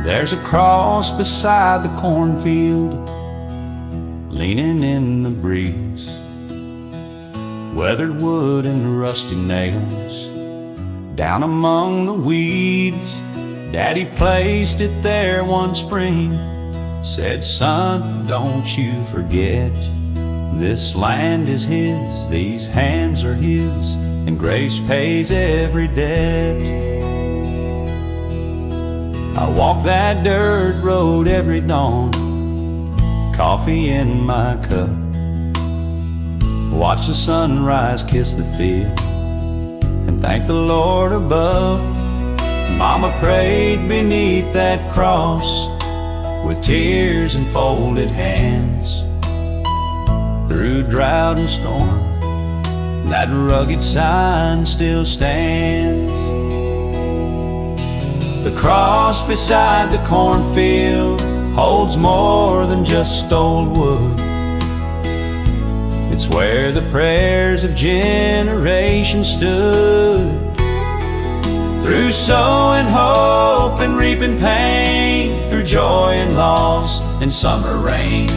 There's a cross beside the cornfield, leaning in the breeze. Weathered wood and rusty nails down among the weeds. Daddy placed it there one spring, said, "Son, don't you forget, this land is His, these hands are His, and grace pays every debt." I walk that dirt road every dawn, coffee in my cup, watch the sunrise kiss the field, and thank the Lord above. Mama prayed beneath that cross with tears and folded hands. Through drought and storm, that rugged sign still stands. The cross beside the cornfield holds more than just old wood. It's where the prayers of generations stood. Through sowing hope and reaping pain, through joy and loss and summer rain,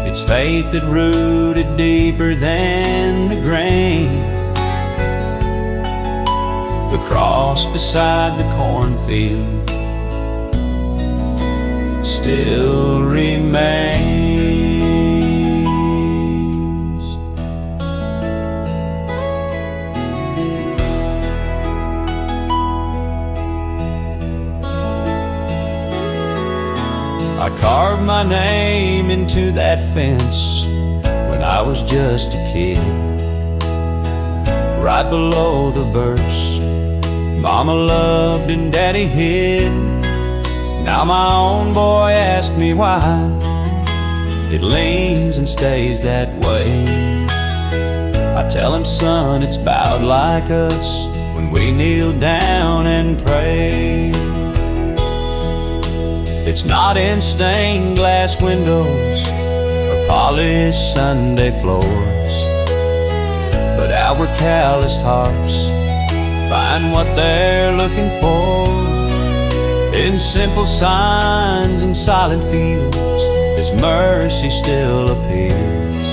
it's faith that rooted deeper than the grain. The cross beside the cornfield still remains. I carved my name into that fence when I was just a kid. Right below the verse Mama loved and Daddy hid. Now my own boy asked me why it leans and stays that way. I tell him, son, it's bowed like us when we kneel down and pray. It's not in stained glass windows or polished Sunday floors, but our calloused hearts find what they're looking for. In simple signs and silent fields, His mercy still appears.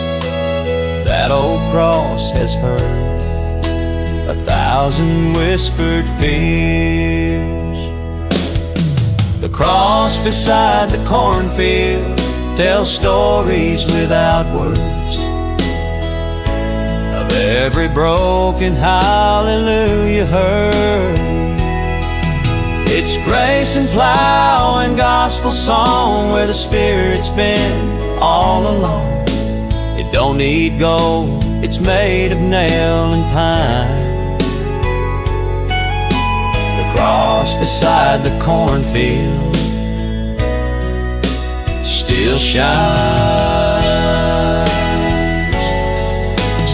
That old cross has heard 1,000 whispered fears. The cross beside the cornfield tells stories without words of every broken hallelujah heard. It's grace and plow and gospel song where the Spirit's been all along. It don't need gold, it's made of nail and pine. The cross beside the cornfield still shines.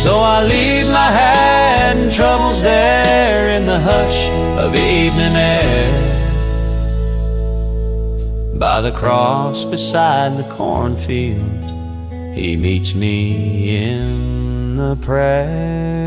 So I leave my hat and troubles there in the hush of evening air. By the cross beside the cornfield, He meets me in the prayer.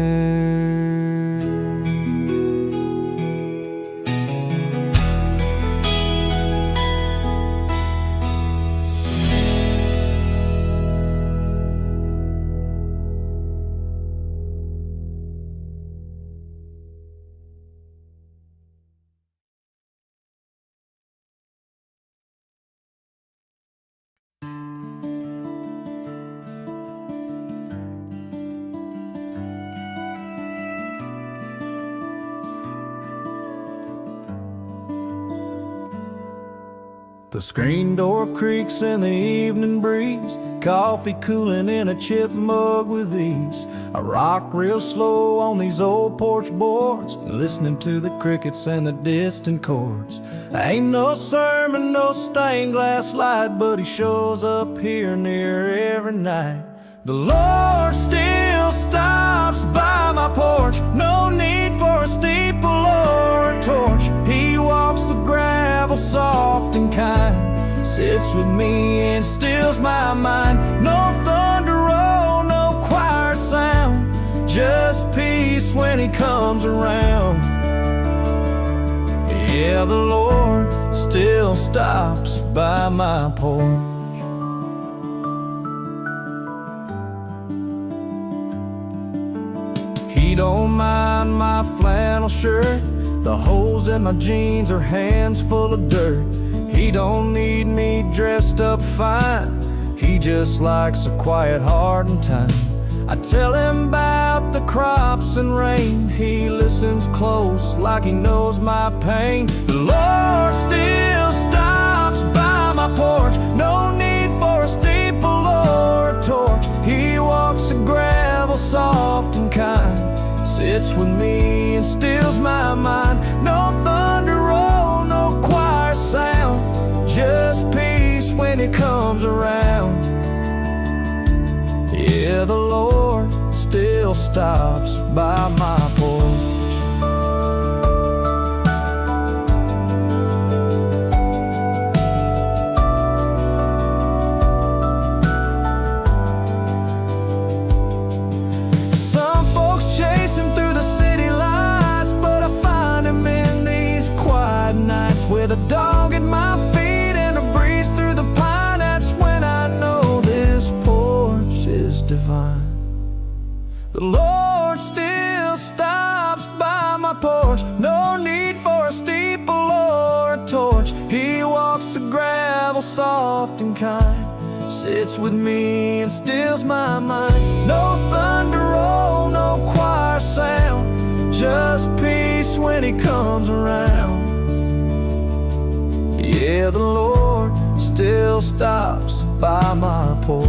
The screen door creaks in the evening breeze, coffee cooling in a chip mug with ease. I rock real slow on these old porch boards, listening to the crickets and the distant chords. Ain't no sermon, no stained glass light, but He shows up here near every night. The Lord still stops by my porch, no need for a steeple or a torch. He walks the gravel soft and kind, sits with me and stills my mind. No thunder roll, no choir sound, just peace when He comes around. Yeah, the Lord still still stops by my porch. He don't mind my flannel shirt, the holes in my jeans are hands full of dirt. He don't need me dressed up fine, he just likes a quiet heart and time. I tell him about the crops and rain, he listens close like he knows my pain. The Lord still stops by my porch, no need for a steeple or a torch. He walks the gravel soft and kind, sits with me and stills my mind. No thunder roll, no choir sound, just peace when he comes around. Yeah, the Lord still stops by my porch. Some folks chase him through the city lights, but I find him in these quiet nights with a dog at my feet and a breeze through the pine. That's when I know this porch is divine. The Lord still stops by my porch, no need for a steeple or a torch. He walks the gravel soft and kind, sits with me and stills my mind. No thunder roll, no choir sound, just peace when he comes around. Yeah, the Lord still stops by my porch.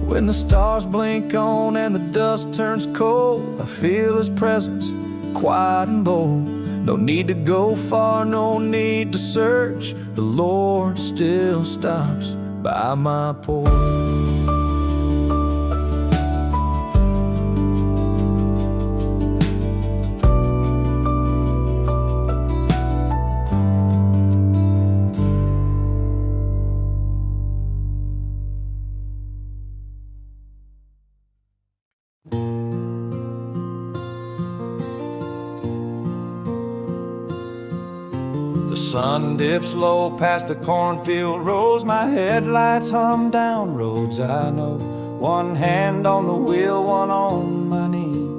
When the stars blink on and the dust turns cold, I feel his presence, quiet and bold. No need to go far, no need to search, the Lord still stops by my porch. The sun dips low past the cornfield rows, my headlights hum down roads I know. One hand on the wheel, one on my knee,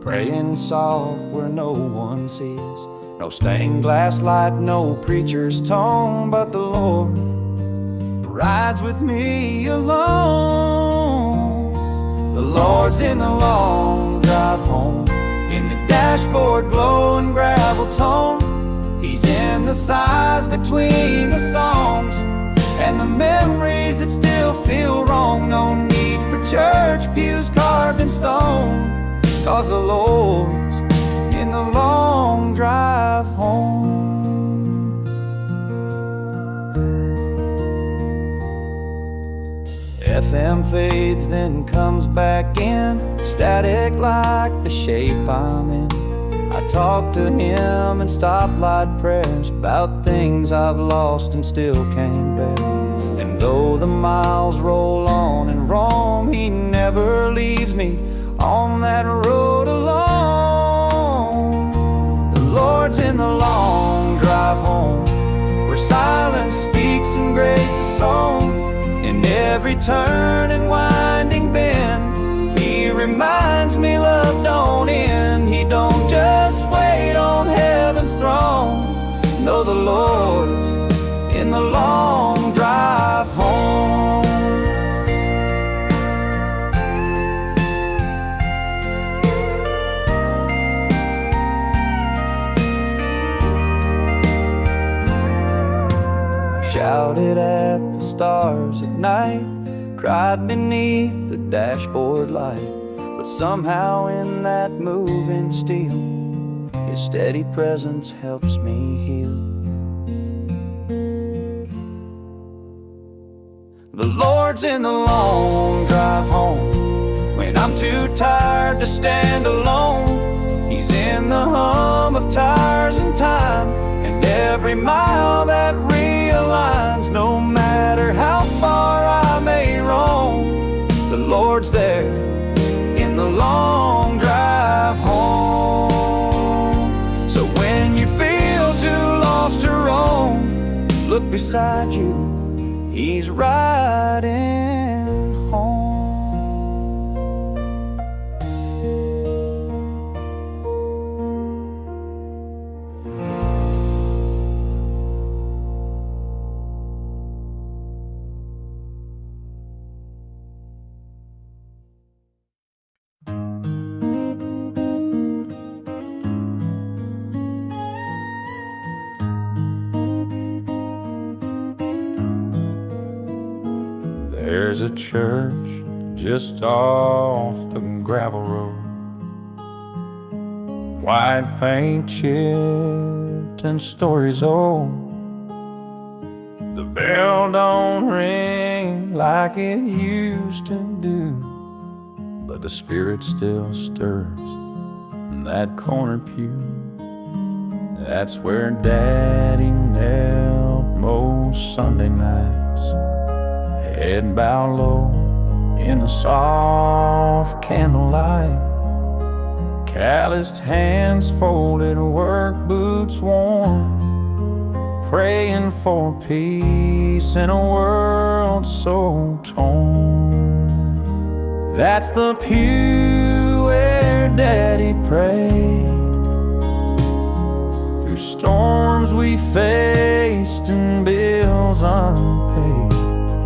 praying soft where no one sees. No stained glass light, no preacher's tone, but the Lord rides with me alone. The Lord's in the long drive home, in the dashboard glowing gravel tone. He's in the sighs between the songs and the memories that still feel wrong. No need for church pews carved in stone, 'cause the Lord's in the long drive home. FM fades, then comes back in, static like the shape I'm in. I talk to him in stoplight prayers about things I've lost and still can't bear. And though the miles roll on and wrong, he never leaves me on that road alone. The Lord's in the long drive home, where silence speaks and grace is sown. In every turn and winding bend, he reminds me love don't end. He don't just wait on heaven's throne. No, the Lord's in the long drive home. Shouted at the stars at night, cried beneath the dashboard light. But somehow in that moving steel, his steady presence helps me heal. The Lord's in the long drive home, when I'm too tired to stand alone. He's in the hum of tires and time, and every mile that realigns. No matter how far I may roam, the Lord's there in the long drive home. So when you feel too beside you, he's riding home. There's a church just off the gravel road, white paint chipped and stories old. The bell don't ring like it used to do, but the spirit still stirs in that corner pew. That's where Daddy knelt most Sunday nights, head bowed low in the soft candlelight, calloused hands folded, work boots worn, praying for peace in a world so torn. That's the pew where Daddy prayed through storms we faced and bills unpaid.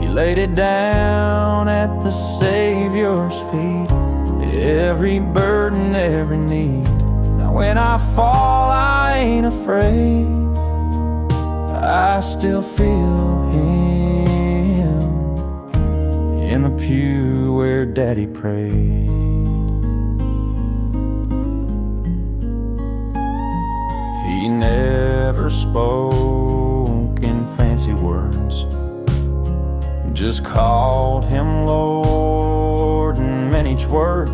He laid it down at the Savior's feet, every burden, every need. Now when I fall, I ain't afraid, I still feel Him in the pew where Daddy prayed. He never spoke in fancy words, just called Him Lord and meant each word.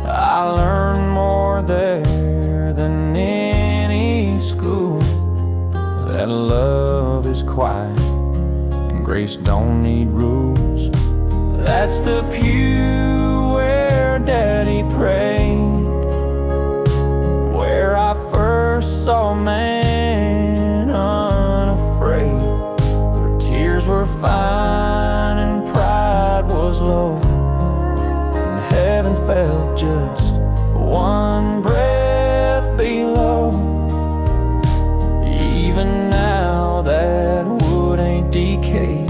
I learned more there than any school, that love is quiet and grace don't need rules. That's the pew where Daddy prayed, where I first saw a man unafraid, where tears were fine and pride was low, and heaven felt just one breath below. Even now that wood ain't decayed,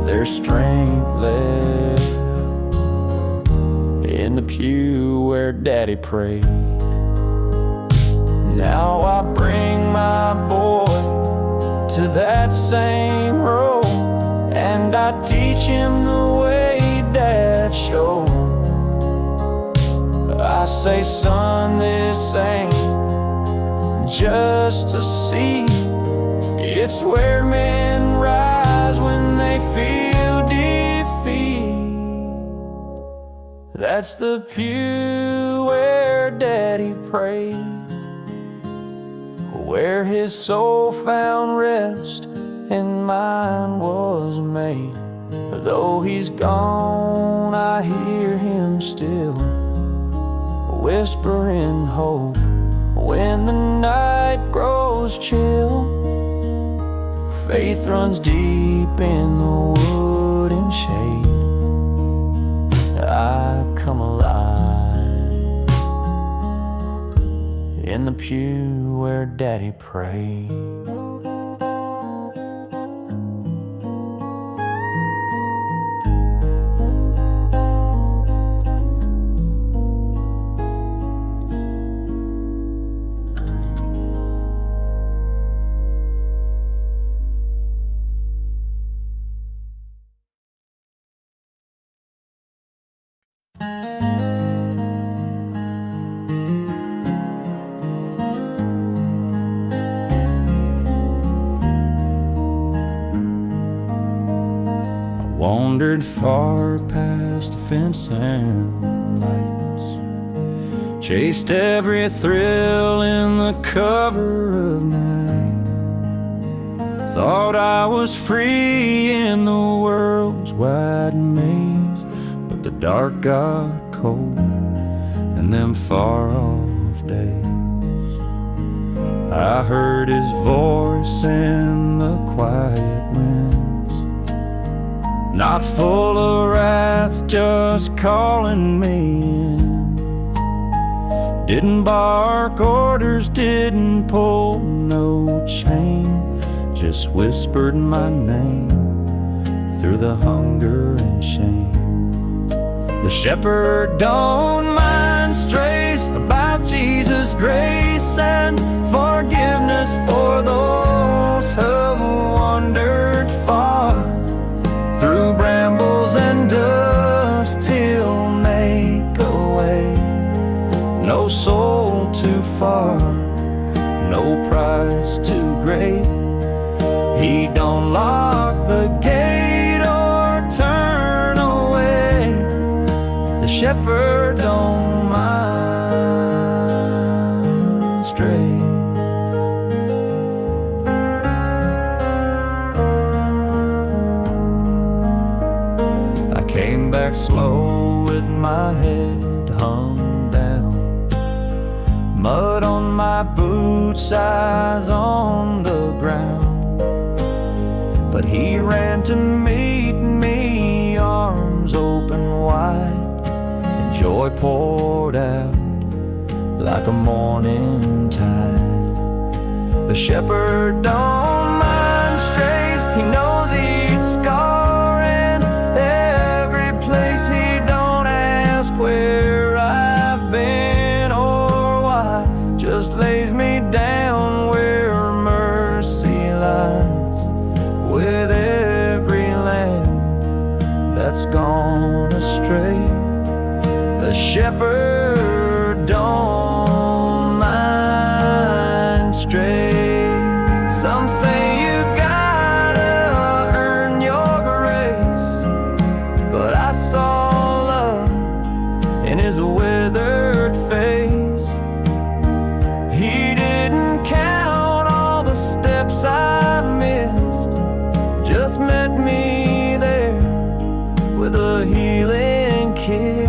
there's strength left in the pew where Daddy prayed. Now I bring my boy to that same road, and I teach him the way Dad showed. I say, son, this ain't just a seed, it's where men rise when they feel defeat. That's the pew where Daddy prayed, where his soul found rest and mine was made. Though he's gone, I hear him still whispering hope when the night grows chill. Faith runs deep in the wooden shade. I come alive in the pew where Daddy prayed. Wandered far past the fence and lights, chased every thrill in the cover of night. Thought I was free in the world's wide maze, but the dark got cold in them far off days. I heard his voice in the quiet winds, not full of wrath, just calling me in. Didn't bark orders, didn't pull no chain, just whispered my name through the hunger and shame. The shepherd don't mind strays, about Jesus' grace and forgiveness for those who wandered far. Through brambles and dust he'll make a way. No soul too far, no price too great. He don't lock the gate or turn away. The shepherd don't mind strays. I came back slow with my head hung down, mud on my boots, eyes on the ground. But he ran to meet me, arms open wide, and joy poured out like a morning tide. The shepherd don't mind strays, he knows each scar and every place. He don't ask where I've been or why, just lays me down where mercy lies. With every lamb that's gone astray, the shepherd don't mind strays. Some say you gotta earn your grace, but I saw love in his withered face. He didn't count all the steps I missed, just met me there with a healing kiss.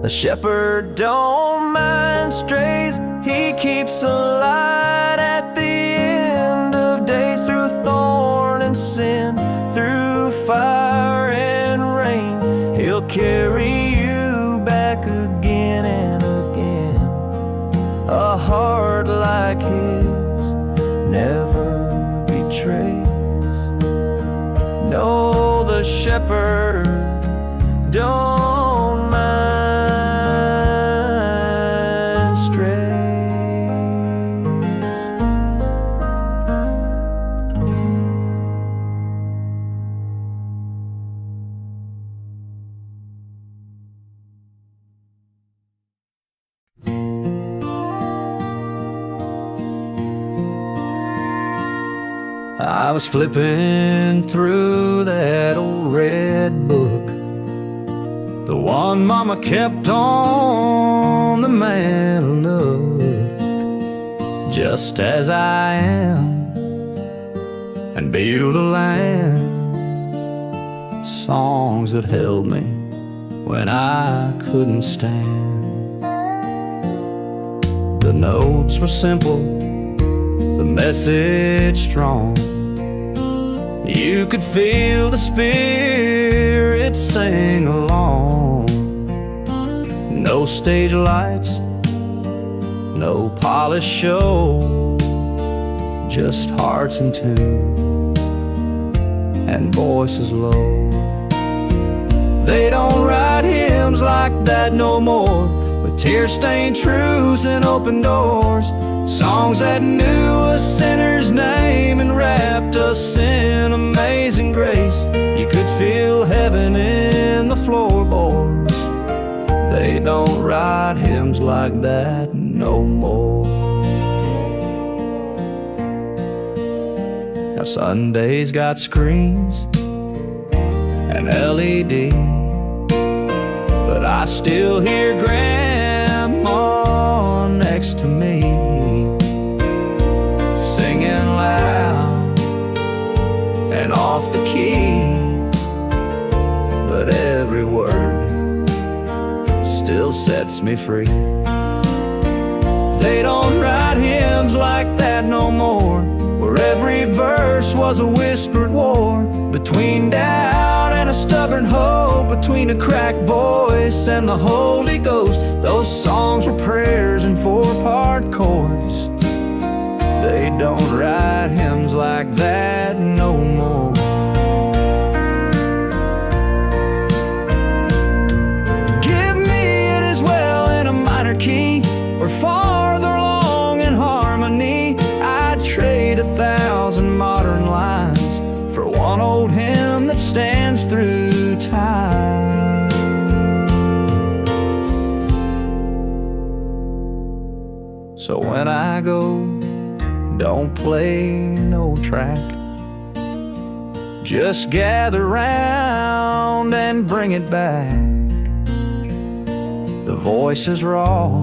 The shepherd don't mind strays, he keeps a light at the end of days. Through thorn and sin, through fire and rain, he'll carry you back again and again. A heart like his never betrays. No, the shepherd don't mind strays. I was flipping through that old red book, the one Mama kept on the mantelnook, just as I am, and Beulah Land, songs that held me when I couldn't stand. The notes were simple, the message strong. You could feel the spirit sing along. No stage lights, no polished show, just hearts in tune and voices low. They don't write hymns like that no more, with tear-stained truths and open doors. Songs that knew a sinner's name and wrapped us in amazing grace. You could feel heaven in the floorboards. They don't write hymns like that no more. Now Sunday's got screens and LED, but I still hear Grandma next to me, singing loud and off the key, but every word still sets me free. They don't write hymns like that no more, where every verse was a whispered war between doubt and a stubborn hope, between a cracked voice and the Holy Ghost. Those songs were prayers in four-part chords. They don't write hymns like that no more. Give me It Is Well in a minor key, or farther along in harmony. I'd trade 1,000 modern lines for one old hymn that stands through time. So when I go, don't play no track. Just gather round and bring it back. The voice is raw,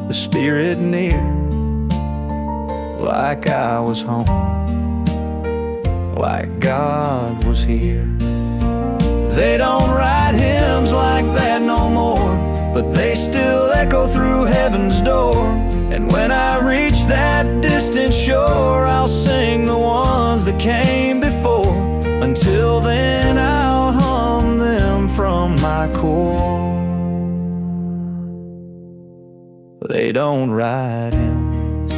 the spirit near, like I was home, like God was here. They don't write hymns like that no more, but they still echo through heaven's door. And when I reach that distant shore, I'll sing the ones that came before. Until then, I'll hum them from my core. They don't write hymns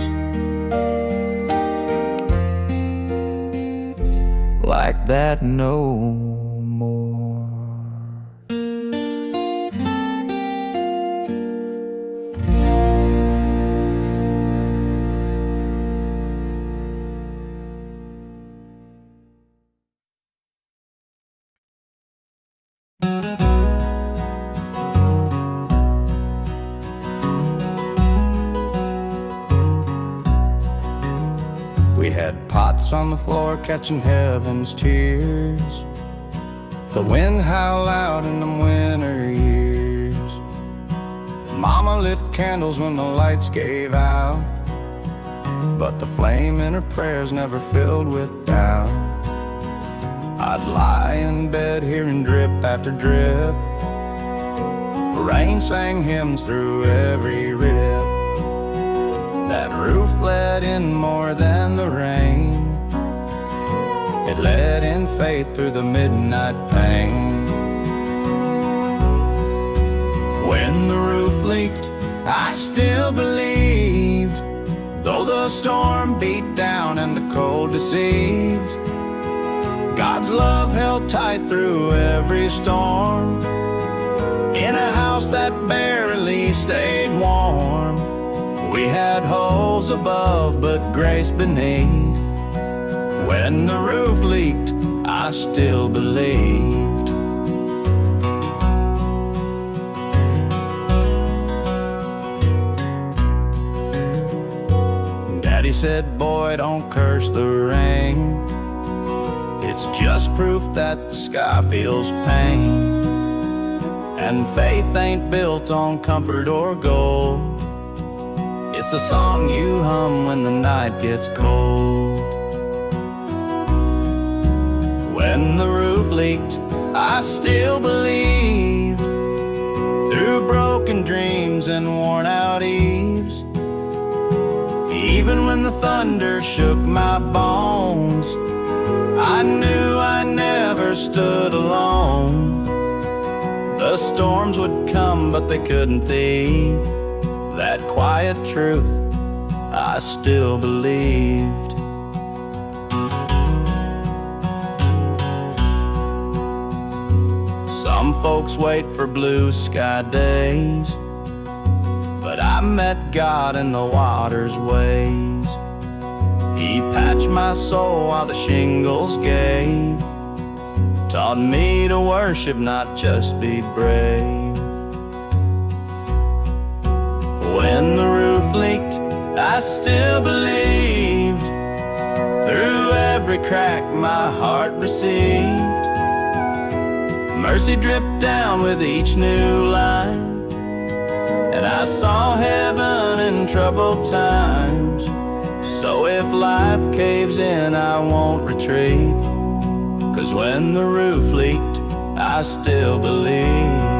like that no more. We had pots on the floor catching heaven's tears. The wind howled loud in them winter years. Mama lit candles when the lights gave out, but the flame in her prayers never filled with doubt. I'd lie in bed hearing drip after drip. Rain sang hymns through every rip. That roof let in more than the rain. It let in faith through the midnight pain. When the roof leaked, I still believed, though the storm beat down and the cold deceived. God's love held tight through every storm, in a house that barely stayed warm. We had holes above, but grace beneath. When the roof leaked, I still believed. Daddy said, boy, don't curse the rain. It's just proof that the sky feels pain. And faith ain't built on comfort or gold. It's a song you hum when the night gets cold. When the roof leaked, I still believed, through broken dreams and worn out eves. Even when the thunder shook my bones, I knew I never stood alone. The storms would come, but they couldn't thieve that quiet truth I still believed. Some folks wait for blue sky days, but I met God in the water's ways. He patched my soul while the shingles gave, taught me to worship, not just be brave. When the roof leaked, I still believed, through every crack my heart received. Mercy dripped down with each new line, and I saw heaven in troubled times. So if life caves in, I won't retreat, 'cause when the roof leaked, I still believed.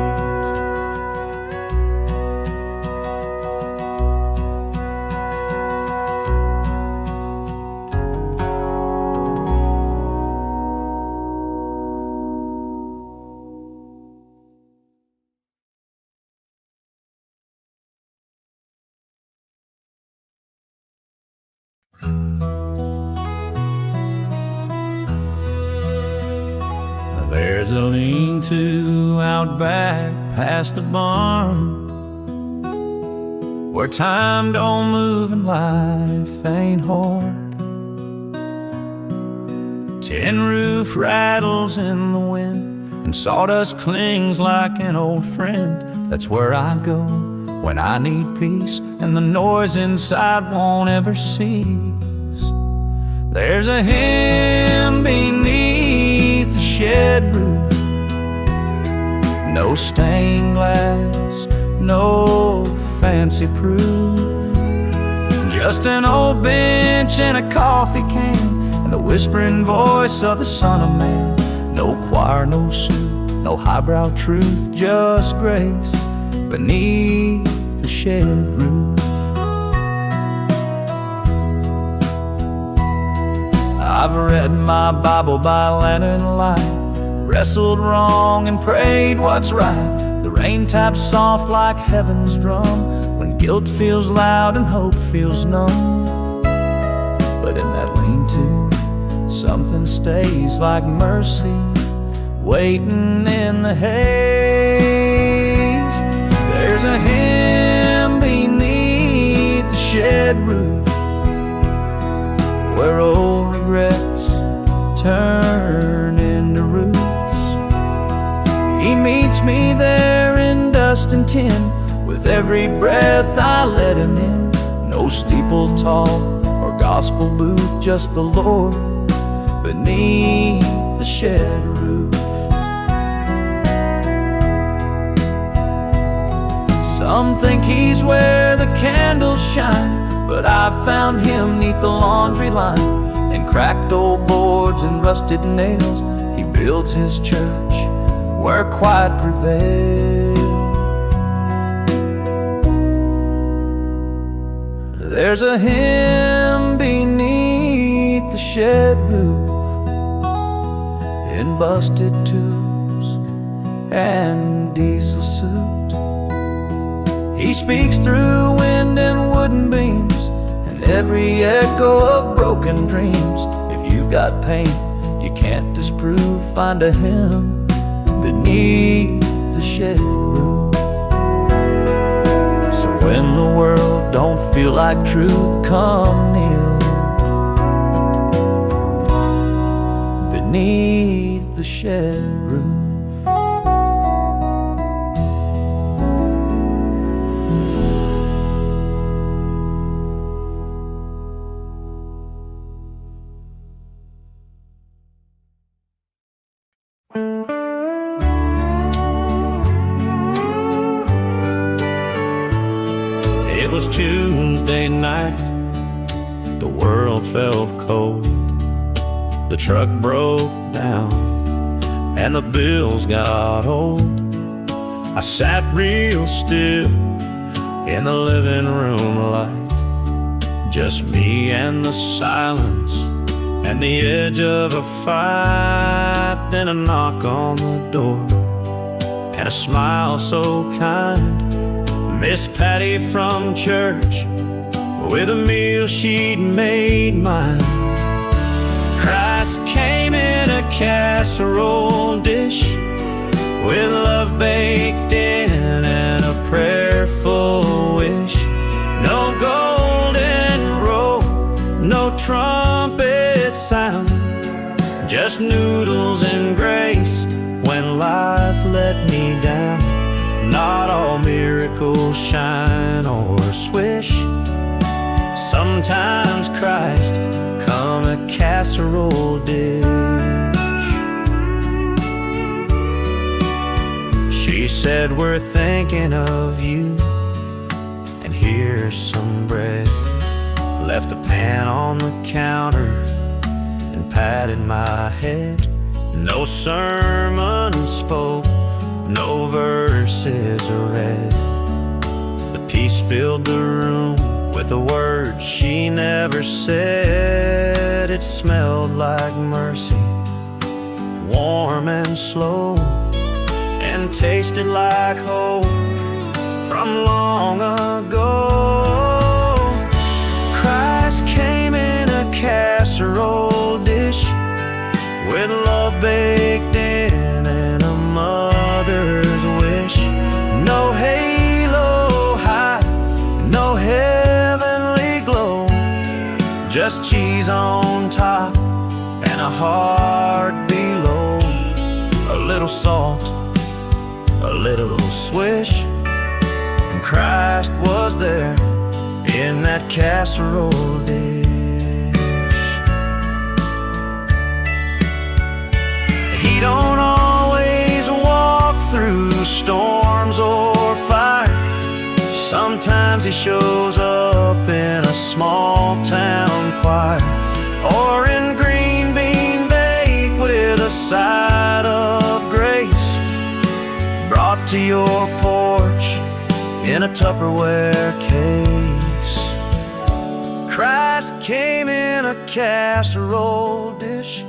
There's a lean-to out back past the barn, where time don't move and life ain't hard. Tin roof rattles in the wind, and sawdust clings like an old friend. That's where I go when I need peace, and the noise inside won't ever cease. There's a hymn beneath the shed roof, no stained glass, no fancy proof, just an old bench and a coffee can, and the whispering voice of the Son of Man. No choir, no suit, no highbrow truth, just grace beneath the shed roof. I've read my Bible by lantern light, wrestled wrong and prayed what's right. The rain taps soft like heaven's drum, when guilt feels loud and hope feels numb. But in that lean-to, something stays like mercy, waiting in the haze. There's a hymn beneath the shed roof, where old regrets turn into roots. He meets me there in dust and tin, with every breath I let him in. No steeple tall or gospel booth, just the Lord beneath the shed roof. Some think he's where the candles shine, but I found him neath the laundry line, and cracked old boards and rusted nails. He builds his church where quiet prevails. There's a hymn beneath the shed roof, in busted tubes and diesel suit. He speaks through wind and wooden beams, and every echo of broken dreams. If you've got pain you can't disprove, find a hymn beneath the shed roof. So when the world don't feel like truth, come kneel beneath the shed roof. It was Tuesday night, the world felt cold. The truck broke down and the bills got old. I sat real still in the living room light, just me and the silence and the edge of a fight. Then a knock on the door and a smile so kind. Miss Patty from church, with a meal she'd made mine. Christ came in a casserole dish, with love baked in and a prayerful wish. No golden roll, no trumpet sound, just noodles and grace when life let me down. Not all miracles shine or swish. Sometimes Christ come a casserole dish. She said, we're thinking of you, and here's some bread. Left the pan on the counter and patted my head. No sermon spoke, no verses are read. The peace filled the room with the words she never said. It smelled like mercy, warm and slow, and tasted like hope from long ago. Christ came in a casserole dish, with love baked in just cheese on top and a heart below. A little salt, a little swish, and Christ was there in that casserole dish. He don't always walk through storms or fire. Sometimes he shows up in a small town choir, or in green bean bake with a side of grace, brought to your porch in a Tupperware case. Christ came in a casserole dish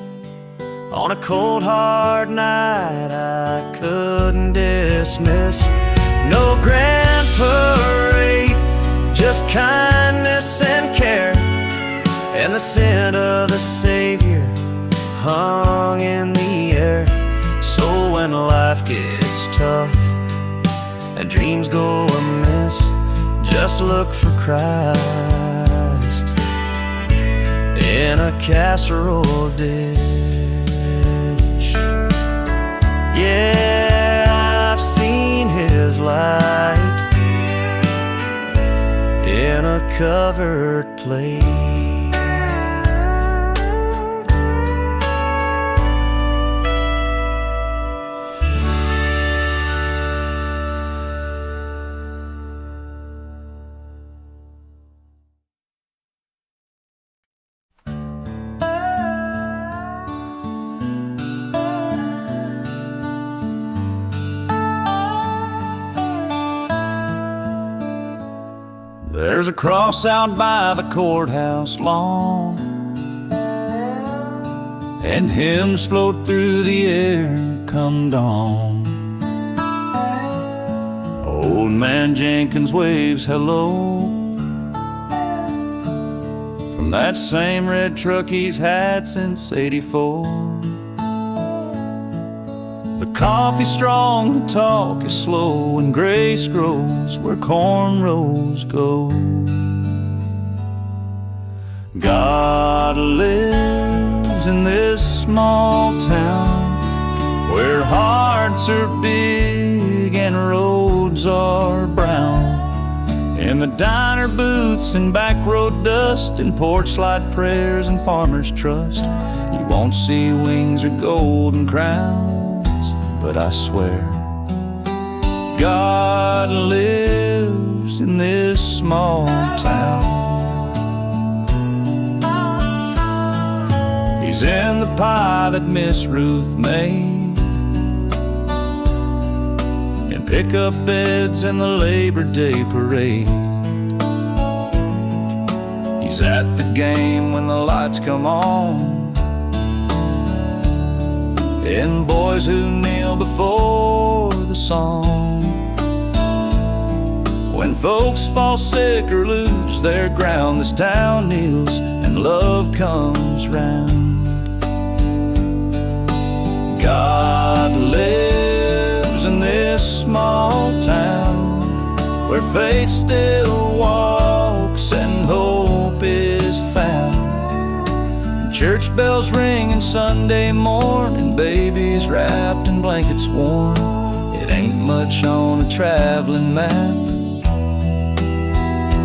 on a cold hard night I couldn't dismiss. No grand parade, just kindness and care, and the scent of the Savior hung in the air. So when life gets tough and dreams go amiss, just look for Christ in a casserole dish. Yeah, I've seen His light in a covered plate. There's a cross out by the courthouse lawn, and hymns float through the air come dawn. Old man Jenkins waves hello from that same red truck he's had since '84. The coffee's strong, the talk is slow, and grace grows where cornrows go. God lives in this small town where hearts are big and roads are brown. In the diner booths and back road dust and porch light prayers and farmers' trust, you won't see wings or golden crowns, but I swear God lives in this small town. He's in the pie that Miss Ruth made, and pickup beds in the Labor Day parade. He's at the game when the lights come on, and boys who kneel before the song. When folks fall sick or lose their ground, this town kneels and love comes round. God lives in this small town where faith still walks and hope is found. Church bells ring and Sunday morning, babies wrapped in blankets warm. It ain't much on a traveling map,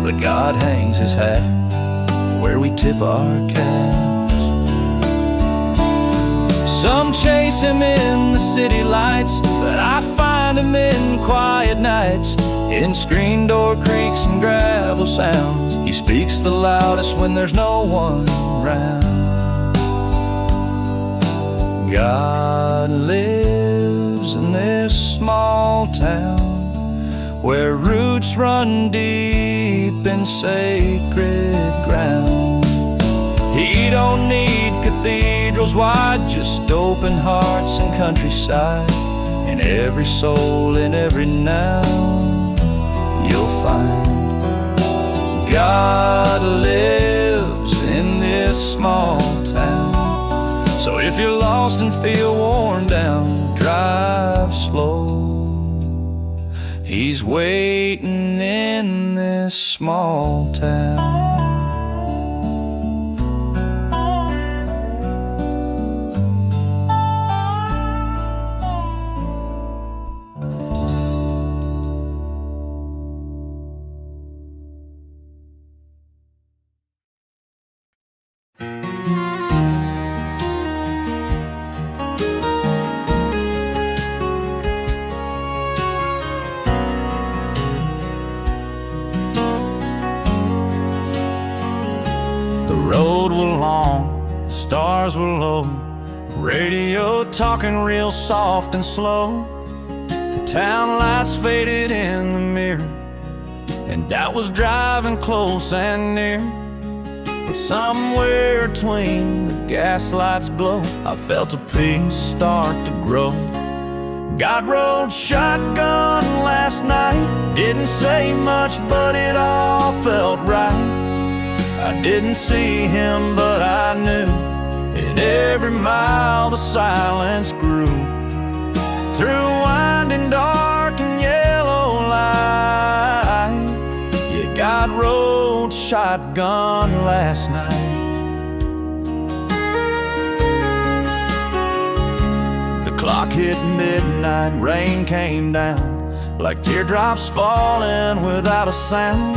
but God hangs His hat where we tip our caps. Some chase Him in the city lights, but I find Him in quiet nights, in screen door creaks and gravel sounds. He speaks the loudest when there's no one around. God lives in this small town where roots run deep in sacred ground. He don't need cathedrals wide, just open hearts and countryside. In every soul, in every noun, you'll find God lives in this small town. So if you're lost and feel worn down, drive slow. He's waiting in this small town. low, radio talking real soft and slow. The town lights faded in the mirror, and I was driving close and near. But somewhere between the gas lights glow, I felt a peace start to grow. God rode shotgun last night, didn't say much, but it all felt right. I didn't see him, but I knew at every mile the silence grew. Through winding dark and yellow light, yeah, God rode shotgun last night. The clock hit midnight, rain came down like teardrops falling without a sound.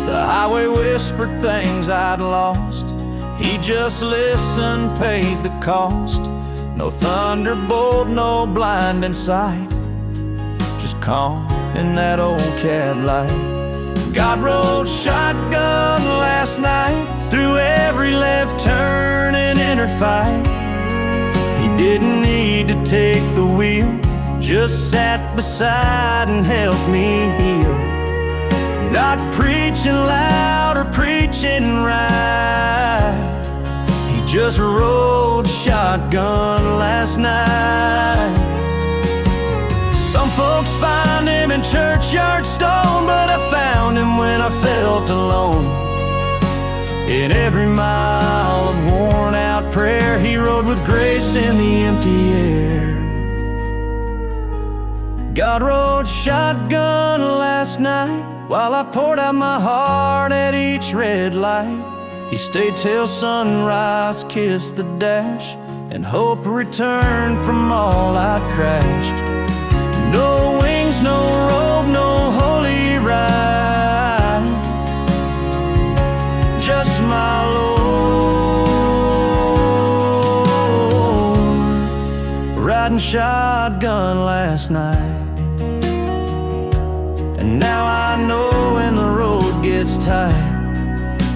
The highway whispered things I'd lost. He just listened, paid the cost. No thunderbolt, no blinding sight, just calm in that old cab light. God rode shotgun last night, through every left turn and inner fight. He didn't need to take the wheel, just sat beside and helped me heal. Not preaching loud or preaching right, he just rode shotgun last night. Some folks find him in churchyard stone, but I found him when I felt alone. In every mile of worn out prayer, he rode with grace in the empty air. God rode shotgun last night, while I poured out my heart at each red light. He stayed till sunrise, kissed the dash, and hope returned from all I'd crashed. No wings, no robe, no holy ride, just my Lord riding shotgun last night. And now I know when the road gets tight,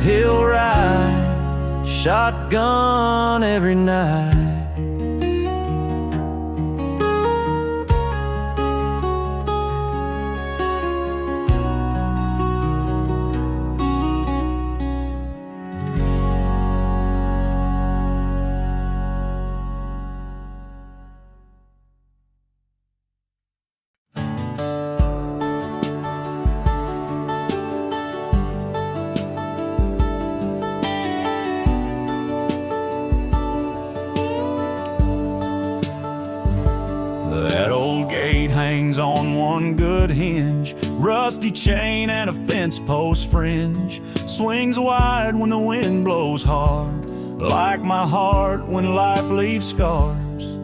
he'll ride shotgun every night. That old gate hangs on one good hinge, rusty chain and a fence post fringe. Swings wide when the wind blows hard, like my heart when life leaves scars.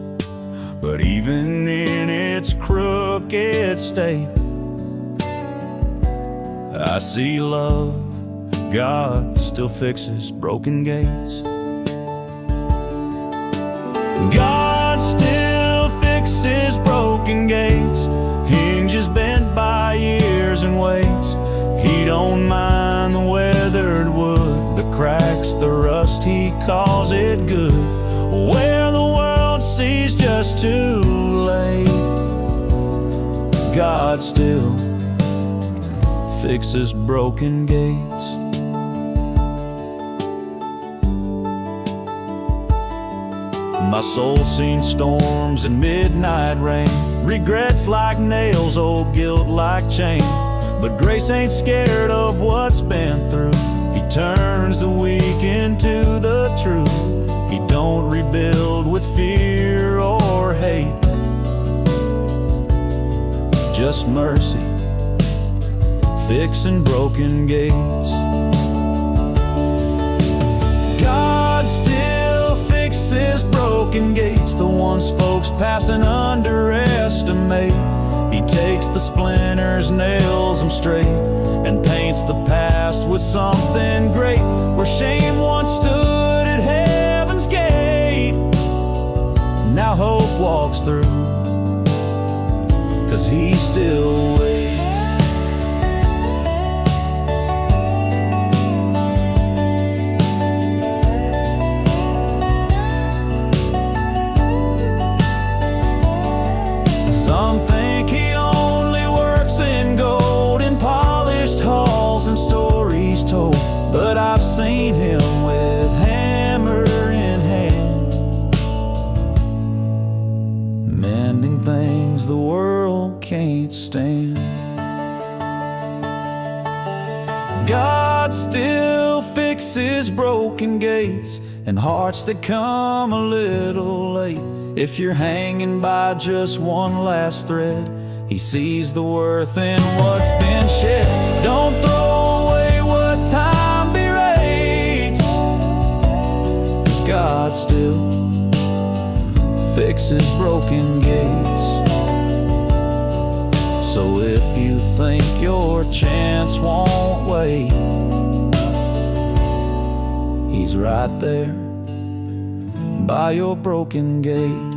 But even in its crooked state, I see love. God still fixes broken gates. God still fixes broken gates, hinges bent by years and weights. He don't mind the weathered wood, the cracks, the rust, he calls it good. Where the world sees just too late, God still fixes broken gates. My soul's seen storms and midnight rain, regrets like nails, old guilt like chain. But grace ain't scared of what's been through. He turns the weak into the true. He don't rebuild with fear or hate, just mercy, fixing broken gates. God still fixes broken gates, the ones folks pass and underestimate. He takes the splinters, nails them straight, and paints the past with something great. Where shame once stood at heaven's gate, now hope walks through, 'cause he still waits. seen him with hammer in hand, mending things the world can't stand. God still fixes broken gates and hearts that come a little late. If you're hanging by just one last thread, He sees the worth in what's been shed. Don't throw away what time berates, 'cause God still fixes broken gates. So if you think your chance won't wait, He's right there by your broken gate.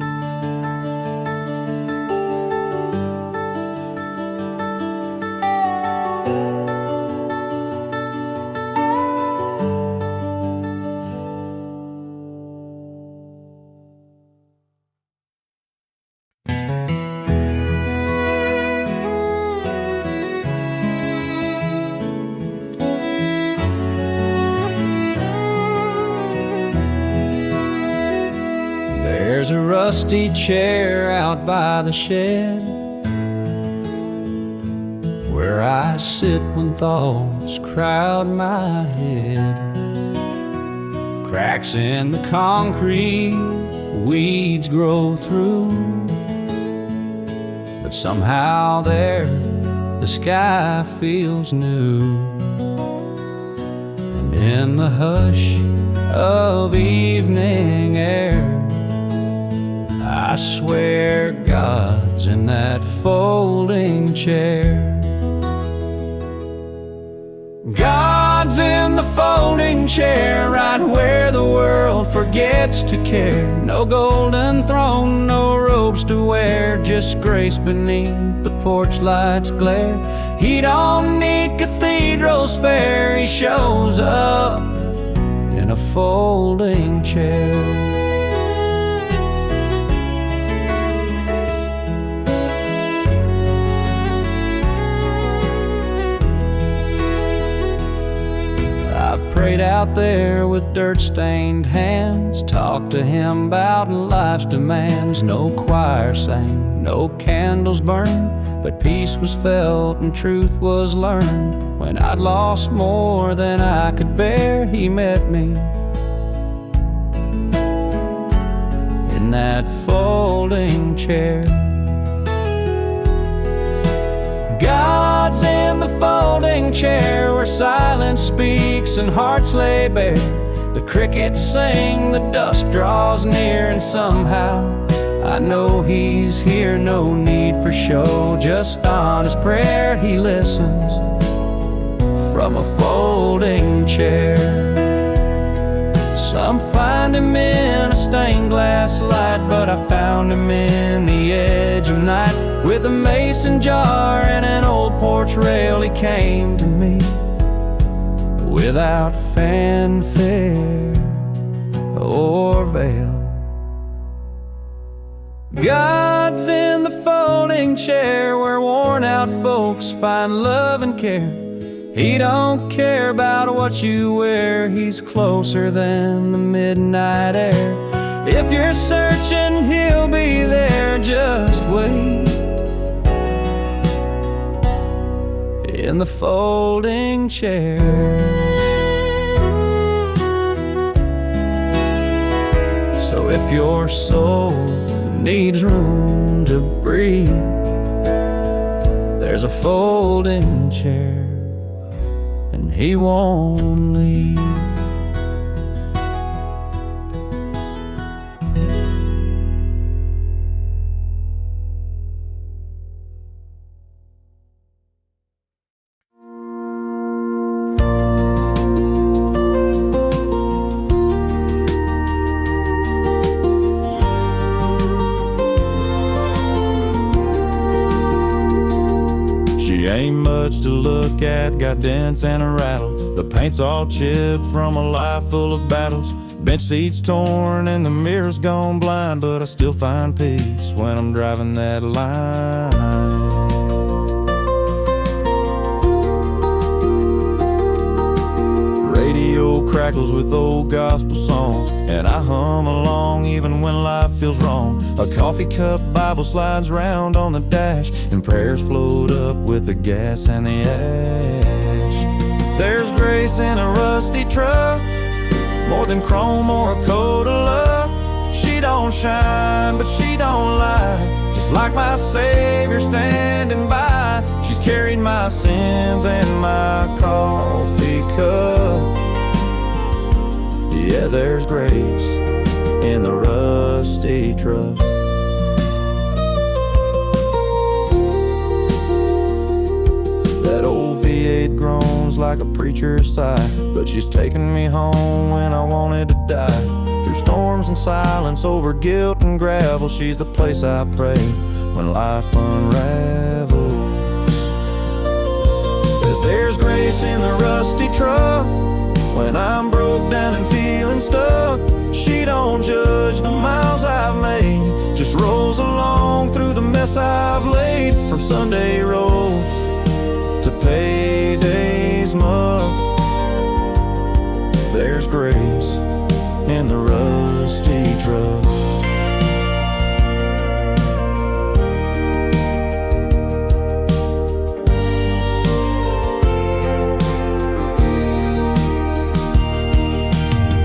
There's a rusty chair out by the shed where I sit when thoughts crowd my head. Cracks in the concrete, weeds grow through, but somehow there the sky feels new. And in the hush of evening air, I swear God's in that folding chair. God's in the folding chair, right where the world forgets to care. No golden throne, no robes to wear, just grace beneath the porch light's glare. He don't need cathedrals fair, He shows up in a folding chair. Prayed out there with dirt-stained hands, talked to Him about life's demands. No choir sang, no candles burned, but peace was felt and truth was learned. When I'd lost more than I could bear, He met me in that folding chair. God's in the folding chair, where silence speaks and hearts lay bare. The crickets sing, the dust draws near, and somehow I know He's here. No need for show, just honest prayer. He listens from a folding chair. Some find Him in a stained glass light, but I found Him in the edge of night. With a mason jar and an old porch rail, He came to me without fanfare or veil. God's in the folding chair, where worn out folks find love and care. He don't care about what you wear, He's closer than the midnight air. If you're searching, He'll be there, just wait in the folding chair. So if your soul needs room to breathe, there's a folding chair, and He won't leave. Ain't much to look at, got dents and a rattle. The paint's all chipped from a life full of battles. Bench seat's torn and the mirror's gone blind, but I still find peace when I'm driving that line. Radio crackles with old gospel songs, and I hum along even when life feels wrong. A coffee cup Bible slides round on the dash, and prayers float up with the gas and the ash. There's grace in a rusty truck, more than chrome or a coat of luck. She don't shine, but she don't lie, just like my Savior standing by. She's carried my sins and my coffee cup. Yeah, there's grace in the rusty truck. That old V8 groans like a preacher's sigh, but she's taking me home when I wanted to die. Through storms and silence, over guilt and gravel, she's the place I pray when life unravels. 'Cause there's grace in the rusty truck, when I'm broke down and feeling stuck. She don't judge the miles I've made, just rolls along through the mess I've laid. From Sunday roads to payday's mug, there's grace in the rusty truck.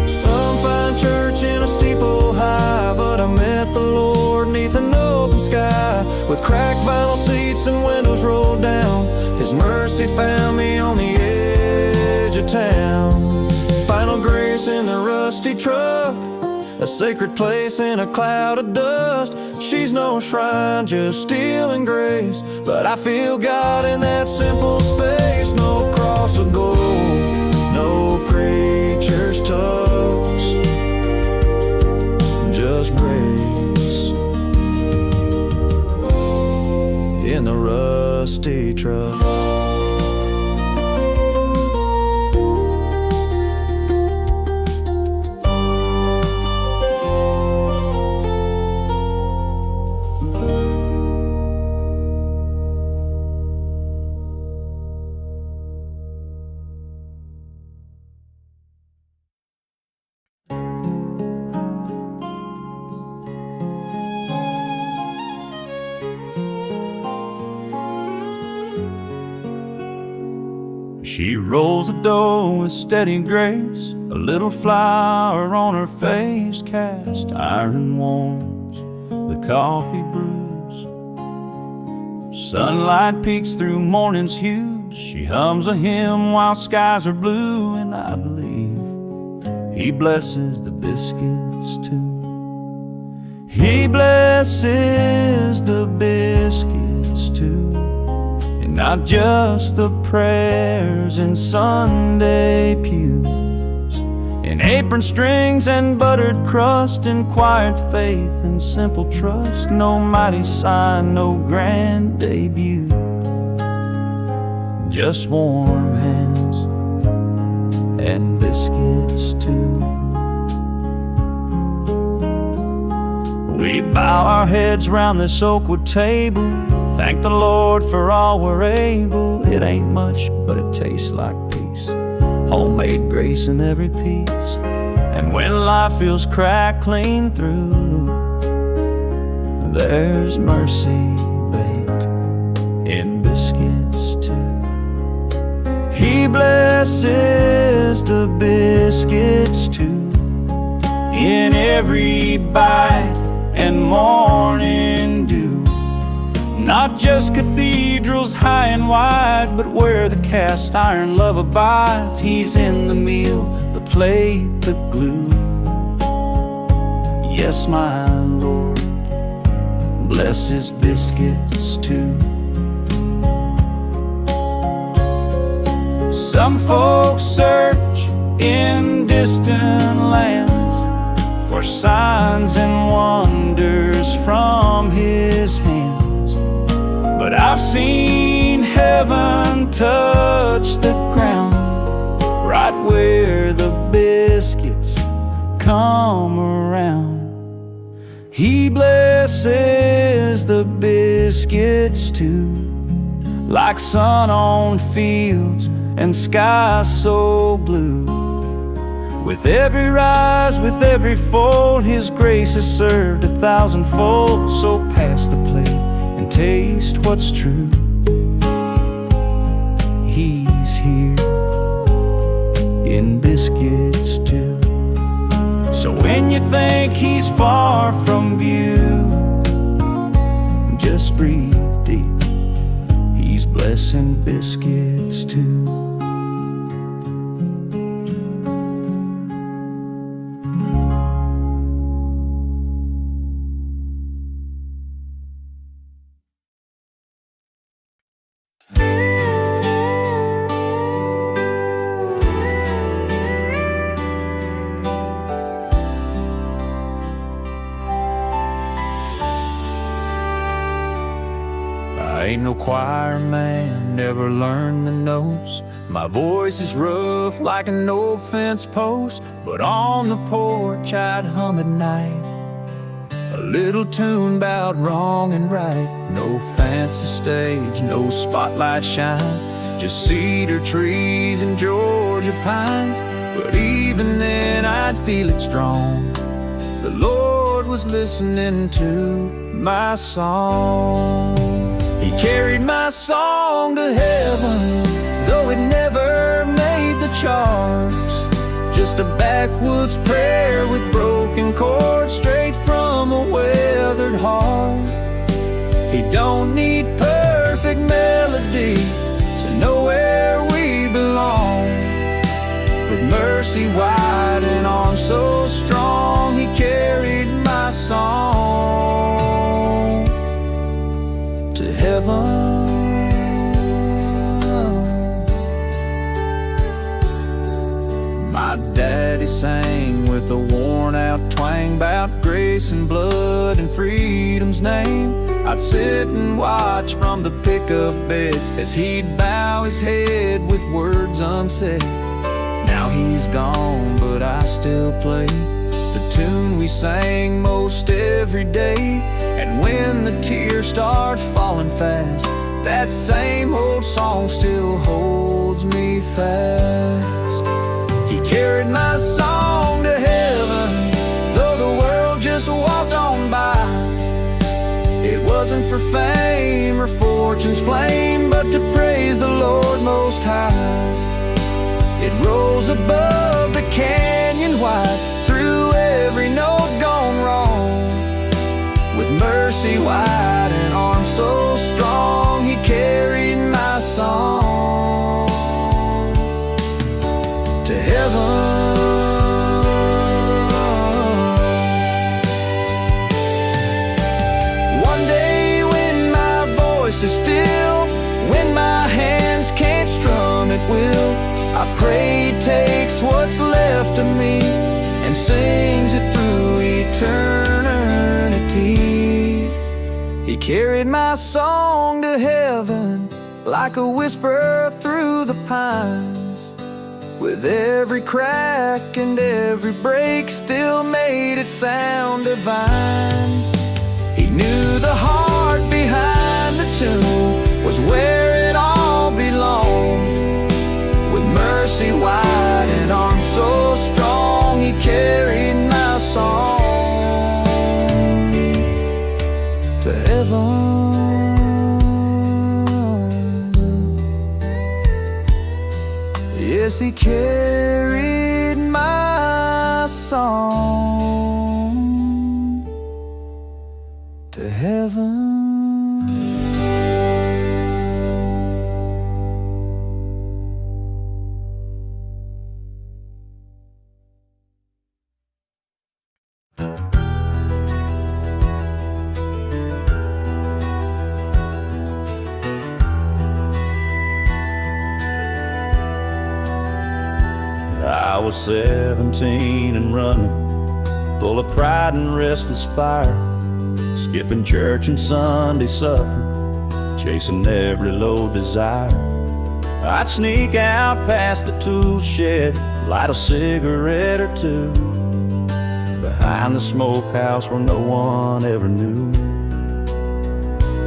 Some find church in a steeple high, but I met the Lord neath an open sky, with cracked vinyl seats and windows rolled down. His mercy found me on the edge of town. Final grace in the rusty truck, a sacred place in a cloud of dust. She's no shrine, just steel and grace, but I feel God in that simple space. No cross of gold, no preacher's tux, just grace in the rusty truck. She rolls the dough with steady grace, a little flour on her face. Cast iron warms the coffee brews, sunlight peeks through morning's hues. She hums a hymn while skies are blue, and I believe He blesses the biscuits too. He blesses the biscuits too, and not just the prayers in Sunday pews. In apron strings and buttered crust, in quiet faith and simple trust. No mighty sign, no grand debut, just warm hands and biscuits too. We bow our heads round this oakwood table, thank the Lord for all we're able. It ain't much, but it tastes like peace, homemade grace in every piece. And when life feels cracked clean through, there's mercy baked in biscuits too. He blesses the biscuits too, in every bite and morning dew. Not just cathedrals high and wide, but where the cast iron love abides. He's in the meal, the plate, the glue. Yes, my Lord, bless His biscuits too. Some folks search in distant lands for signs and wonders from His hands, but I've seen heaven touch the ground, right where the biscuits come around. He blesses the biscuits too, like sun on fields and skies so blue. With every rise, with every fall, His grace has served 1,000-fold. So pass the plate and taste what's true. He's here in biscuits too. So when you think He's far from view, just breathe deep. He's blessing biscuits too. I ain't no choir man, never learned the notes. My voice is rough like an old fence post, but on the porch I'd hum at night a little tune about wrong and right. No fancy stage, no spotlight shine, just cedar trees and Georgia pines. But even then I'd feel it strong. The Lord was listening to my song. He carried my song to heaven, though it never made the charts. Just a backwoods prayer with broken chords, straight from a weathered heart. He don't need perfect melody to know where we belong. With mercy wide and arms so strong, He carried my song to heaven. My daddy sang with a worn-out twang about grace and blood and freedom's name. I'd sit and watch from the pickup bed as he'd bow his head with words unsaid. Now he's gone, but I still play the tune we sang most every day. And when the tears start falling fast, that same old song still holds me fast. He carried my song to heaven, though the world just walked on by. It wasn't for fame or fortune's flame, but to praise the Lord Most High. It rose above the canyon wide, through every note gone wrong. With mercy wide and arms so strong, He carried my song to heaven. One day when my voice is still, when my hands can't strum at will, I pray He takes what's left of me and sings it through eternity. He carried my song to heaven like a whisper through the pines. With every crack and every break, still made it sound divine. He knew the heart behind the tune was where it all belonged. With mercy wide and arms so strong, He carried my song to heaven. Yes, He carried my song to heaven. I was 17 and running, full of pride and restless fire, skipping church and Sunday supper, chasing every low desire. I'd sneak out past the tool shed, light a cigarette or two, behind the smokehouse where no one ever knew.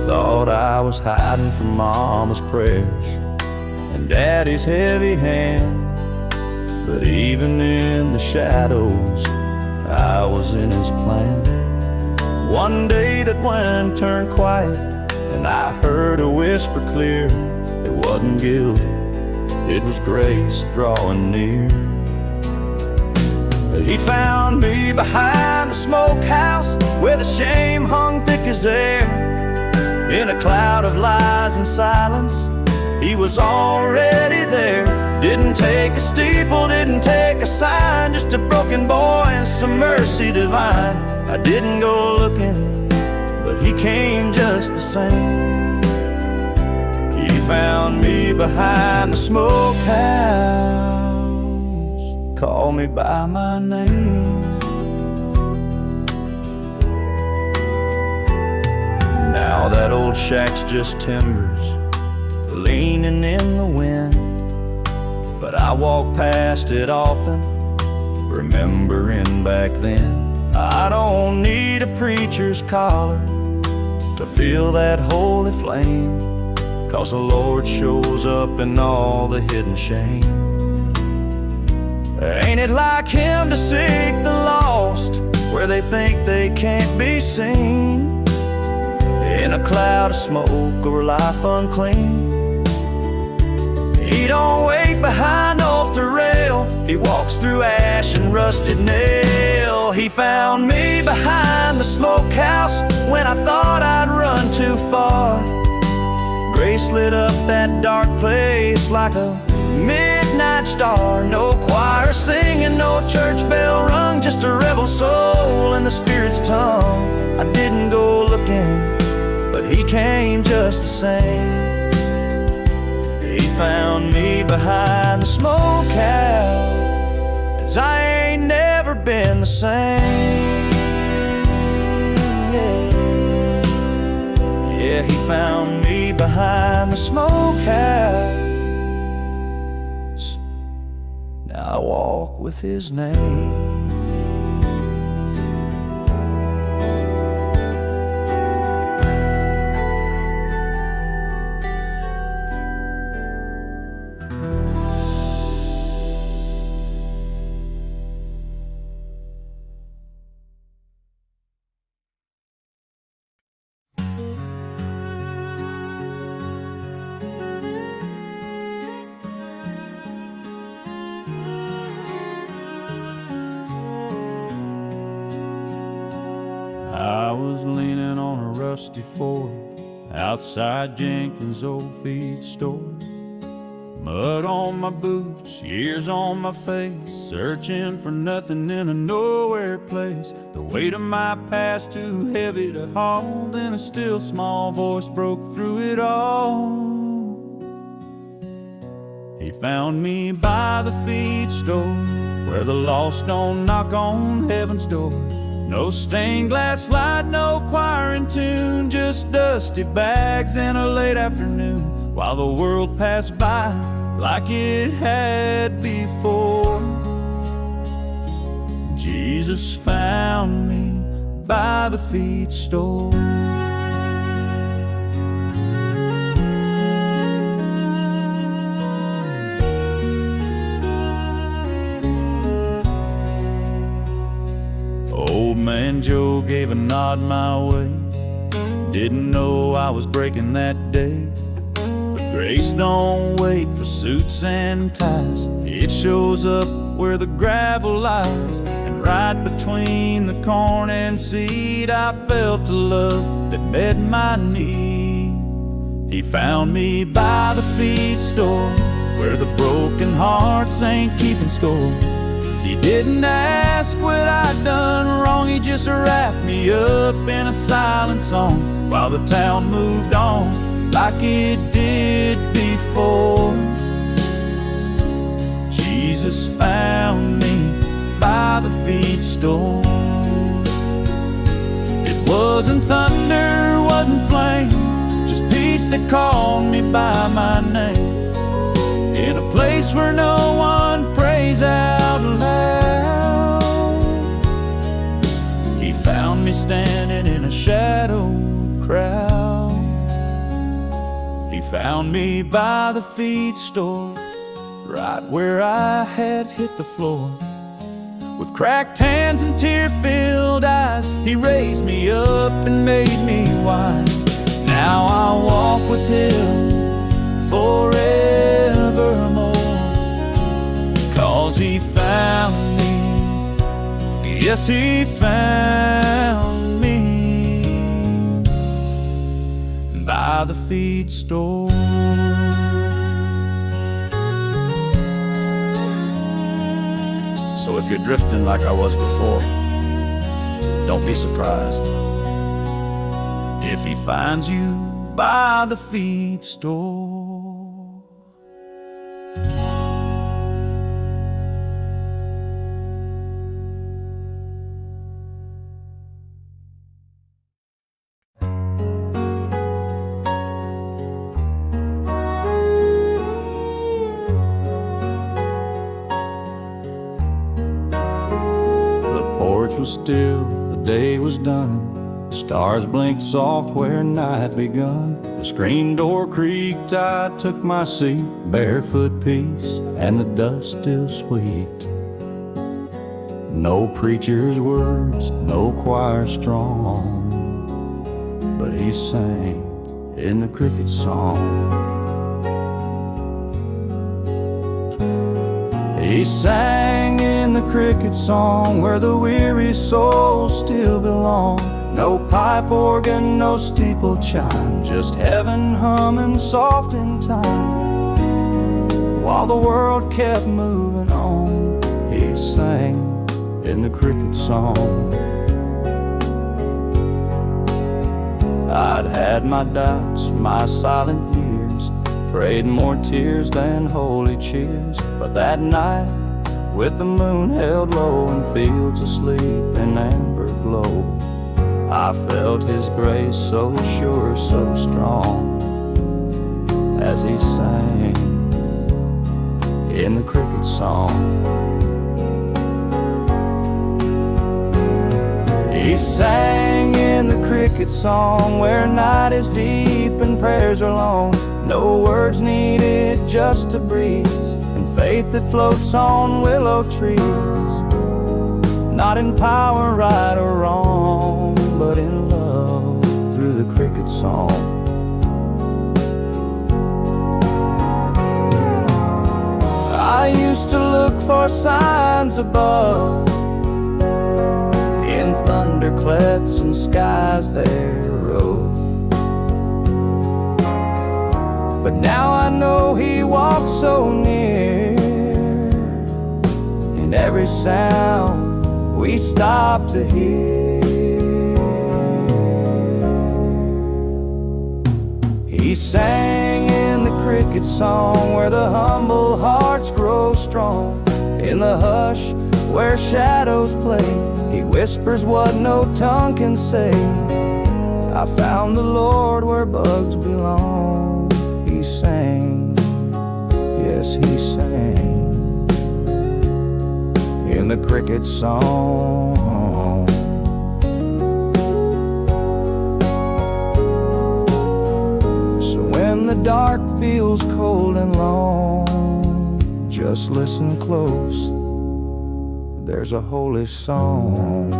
Thought I was hiding from Mama's prayers and Daddy's heavy hand. But even in the shadows, I was in his plan. One day that wind turned quiet, and I heard a whisper clear. It wasn't guilt, it was grace drawing near. He found me behind the smokehouse, where the shame hung thick as air. In a cloud of lies and silence, he was already there. Didn't take a steeple, didn't take a sign, just a broken boy and some mercy divine. I didn't go looking, but he came just the same. He found me behind the smokehouse, called me by my name. Now that old shack's just timbers, leaning in the wind. But I walk past it often, remembering back then. I don't need a preacher's collar to feel that holy flame, 'cause the Lord shows up in all the hidden shame. Ain't it like him to seek the lost where they think they can't be seen? In a cloud of smoke or life unclean, he don't wait behind the altar rail, he walks through ash and rusted nail. He found me behind the smokehouse when I thought I'd run too far. Grace lit up that dark place like a midnight star. No choir singing, no church bell rung, just a rebel soul in the Spirit's tongue. I didn't go looking, but he came just the same. He found me behind the smokehouse, as I ain't never been the same. Yeah, he found me behind the smokehouse. Now I walk with his name. I was leaning on a rusty Ford outside Jenkins' old feed store. Mud on my boots, years on my face, searching for nothing in a nowhere place. The weight of my past too heavy to haul, then a still small voice broke through it all. He found me by the feed store, where the lost don't knock on heaven's door. No stained glass slide, no choir in tune, just dusty bags in a late afternoon, while the world passed by like it had before. Jesus found me by the feed store. Old man Joe gave a nod my way. Didn't know I was breaking that day. But grace don't wait for suits and ties. It shows up where the gravel lies. And right between the corn and seed, I felt a love that met my need. He found me by the feed store, where the broken hearts ain't keeping score. He didn't ask what I'd done wrong, he just wrapped me up in a silent song, while the town moved on like it did before. Jesus found me by the feed store. It wasn't thunder, wasn't flame, just peace that called me by my name. In a place where no one prays out loud, he found me standing in a shadowed crowd. He found me by the feed store, right where I had hit the floor. With cracked hands and tear-filled eyes, he raised me up and made me wise. Now I walk with him forevermore, 'cause he found me, yes, he found me by the feed store. So if you're drifting like I was before, don't be surprised if he finds you by the feed store. Was still, the day was done. Stars blinked soft where night begun. The screen door creaked, I took my seat. Barefoot peace and the dust still sweet. No preacher's words, no choir strong, but he sang in the cricket song. He sang in the cricket song where the weary souls still belong. No pipe organ, no steeple chime, just heaven humming soft in time. While the world kept moving on, he sang in the cricket song. I'd had my doubts, my silent years, prayed more tears than holy cheers. But that night, with the moon held low and fields asleep in amber glow, I felt his grace so sure, so strong, as he sang in the cricket song. He sang in the cricket song where night is deep and prayers are long. No words needed, just a breeze and faith that floats on willow trees. Not in power, right or wrong, but in love through the cricket song. I used to look for signs above, in thunderclefts and skies there rove. But now I know he walks so near, in every sound we stop to hear. He sang in the cricket song where the humble hearts grow strong. In the hush where shadows play, he whispers what no tongue can say. I found the Lord where bugs belong. He sang, yes, he sang in the cricket song. So when the dark feels cold and long, just listen close, there's a holy song.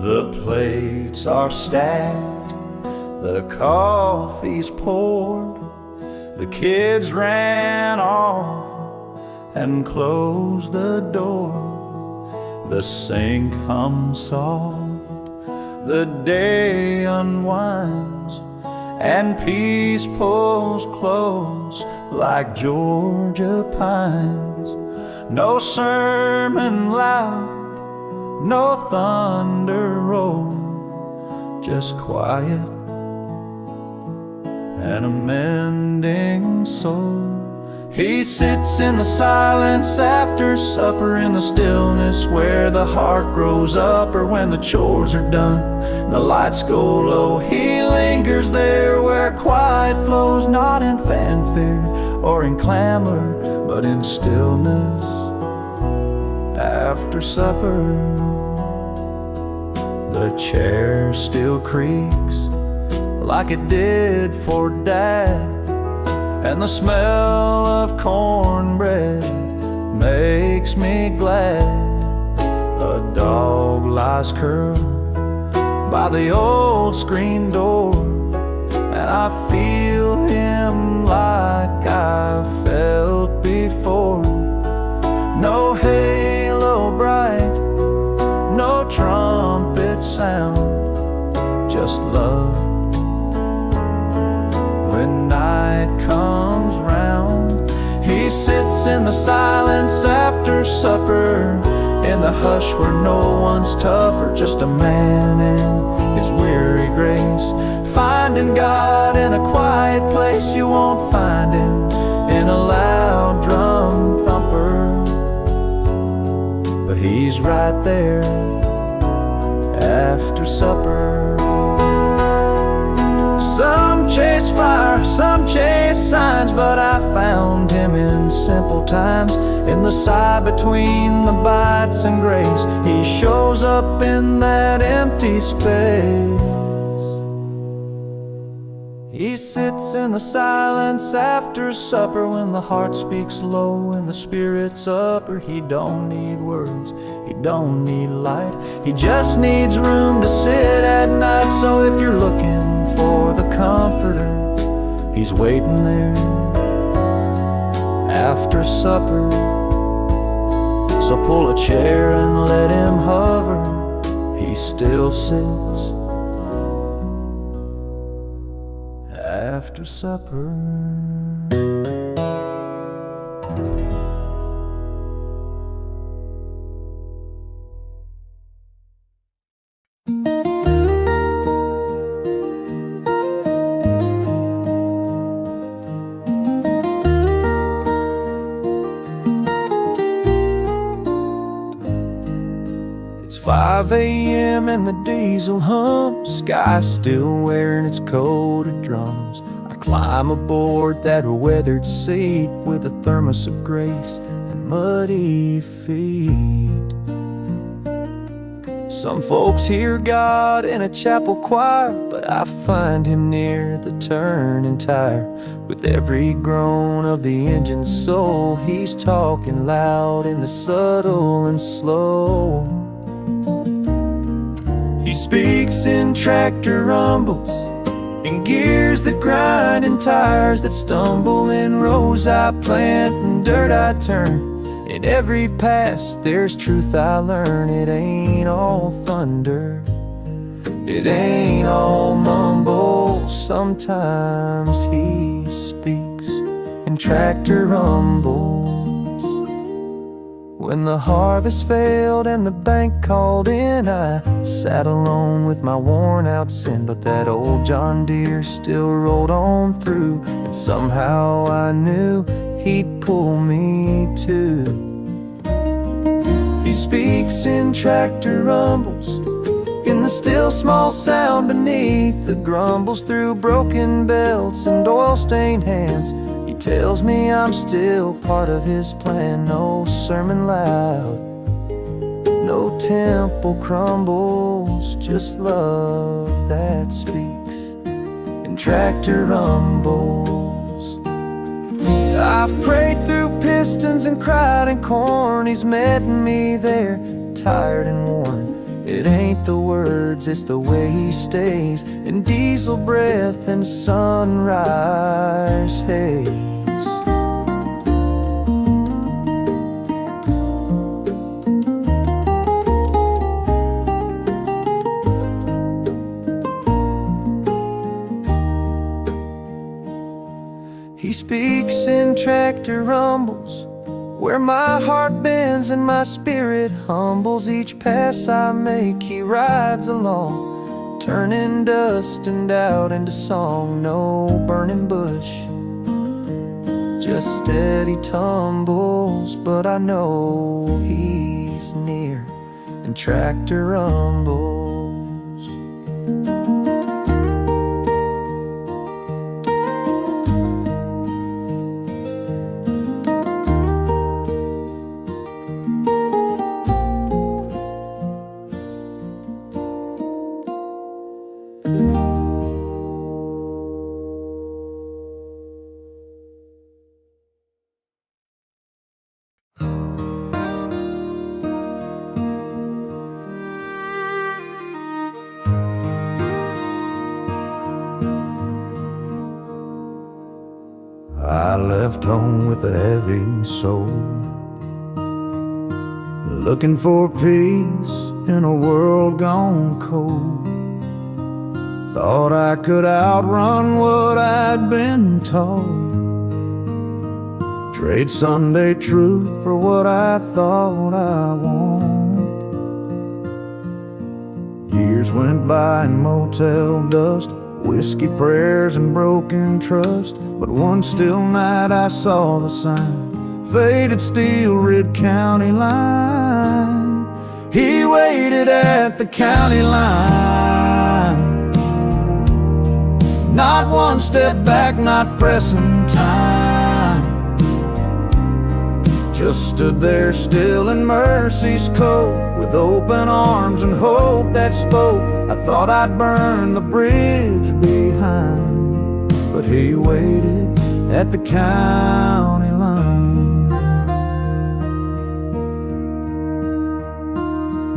The plates are stacked, the coffee's poured, the kids ran off and closed the door. The sink hums soft, the day unwinds, and peace pulls close like Georgia pines. No sermon loud, no thunder roll, just quiet and a mending soul. He sits in the silence after supper, in the stillness where the heart grows up, or when the chores are done, the lights go low. He lingers there where quiet flows, not in fanfare or in clamor, but in stillness after supper. The chair still creaks like it did for Dad, and the smell of cornbread makes me glad. A dog lies curled by the old screen door, and I feel him like I've felt before. No halo bright, no trumpet sound, just love. When night comes round, he sits in the silence after supper, in the hush where no one's tougher, just a man and his weary grace. Finding God in a quiet place, you won't find him in a loud drum thumper, but he's right there after supper. Some chase fire, some chase signs, but I found him in simple times, in the side between the bites and grace. He shows up in that empty space. He sits in the silence after supper, when the heart speaks low and the spirit's upper. He don't need words, he don't need light, he just needs room to sit at night. So if you're looking for the comforter, he's waiting there after supper. So pull a chair and let him hover. He still sits after supper. It's 5 a.m. and the diesel hums, sky still wearing its coat of drums. I climb aboard that weathered seat with a thermos of grace and muddy feet. Some folks hear God in a chapel choir, but I find him near the turning tire. With every groan of the engine's soul, he's talking loud in the subtle and slow. He speaks in tractor rumbles, in gears that grind, and tires that stumble, in rows I plant and dirt I turn. In every pass there's truth I learn. It ain't all thunder, it ain't all mumble. Sometimes he speaks in tractor rumbles. When the harvest failed and the bank called in, I sat alone with my worn out sin, but that old John Deere still rolled on through, and somehow I knew he'd pull me too. He speaks in tractor rumbles, in the still small sound beneath the grumbles, through broken belts and oil-stained hands. He tells me I'm still part of his plan. No sermon loud, no temple crumbles, just love that speaks in tractor rumbles. I've prayed through pistons and cried in corn. He's met me there, tired and worn. It ain't the words, it's the way he stays in diesel breath and sunrise haze. He speaks in tractor rumbles, where my heart bends and my spirit humbles. Each pass I make, he rides along, turning dust and doubt into song. No burning bush, just steady tumbles, but I know he's near and tractor rumbles. I left home with a heavy soul, looking for peace in a world gone cold. Thought I could outrun what I'd been taught, trade Sunday truth for what I thought I want. Years went by in motel dust, whiskey prayers and broken trust. But one still night I saw the sign, faded steel, red county line. He waited at the county line, not one step back, not pressing time. Just stood there still in mercy's coat, with open arms and hope that spoke. I thought I'd burn the bridge behind, but he waited at the county line.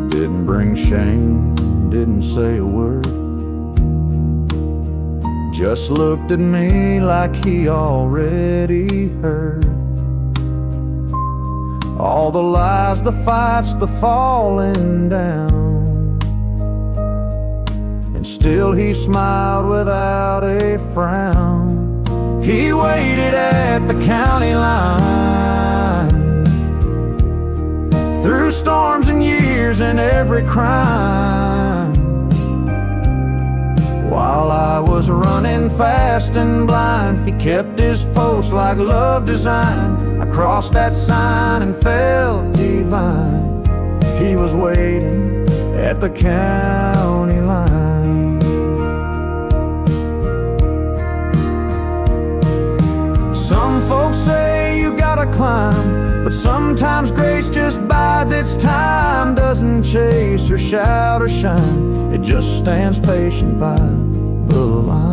Didn't bring shame, didn't say a word, just looked at me like he already heard all the lies, the fights, the falling down. And still he smiled without a frown. He waited at the county line, through storms and years and every crime. While I was running fast and blind, he kept his post like love designed. I crossed that sign and felt divine. He was waiting at the county line. Some folks say you gotta climb, but sometimes grace just bides its time. Doesn't chase or shout or shine, it just stands patient by the line.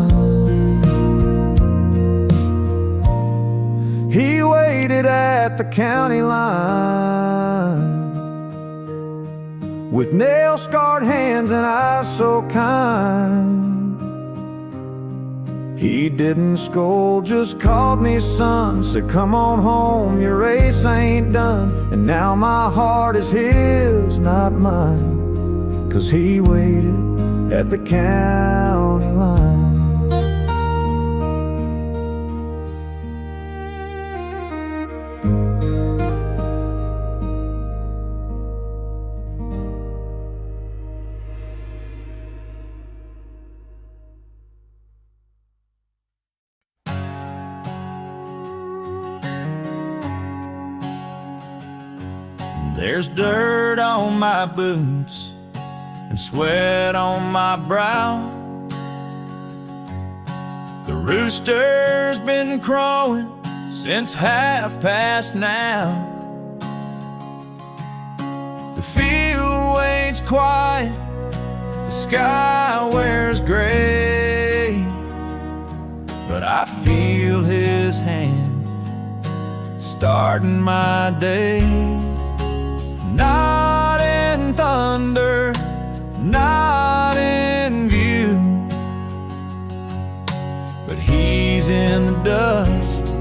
He waited at the county line, with nail-scarred hands and eyes so kind. He didn't scold, just called me son, said come on home, your race ain't done. And now my heart is his, not mine, 'cause he waited at the county line. There's dirt on my boots and sweat on my brow. The rooster's been crowing since 1:30 now. The field waits quiet, the sky wears gray, but I feel his hand starting my day. Not in thunder, not in view, but he's in the dust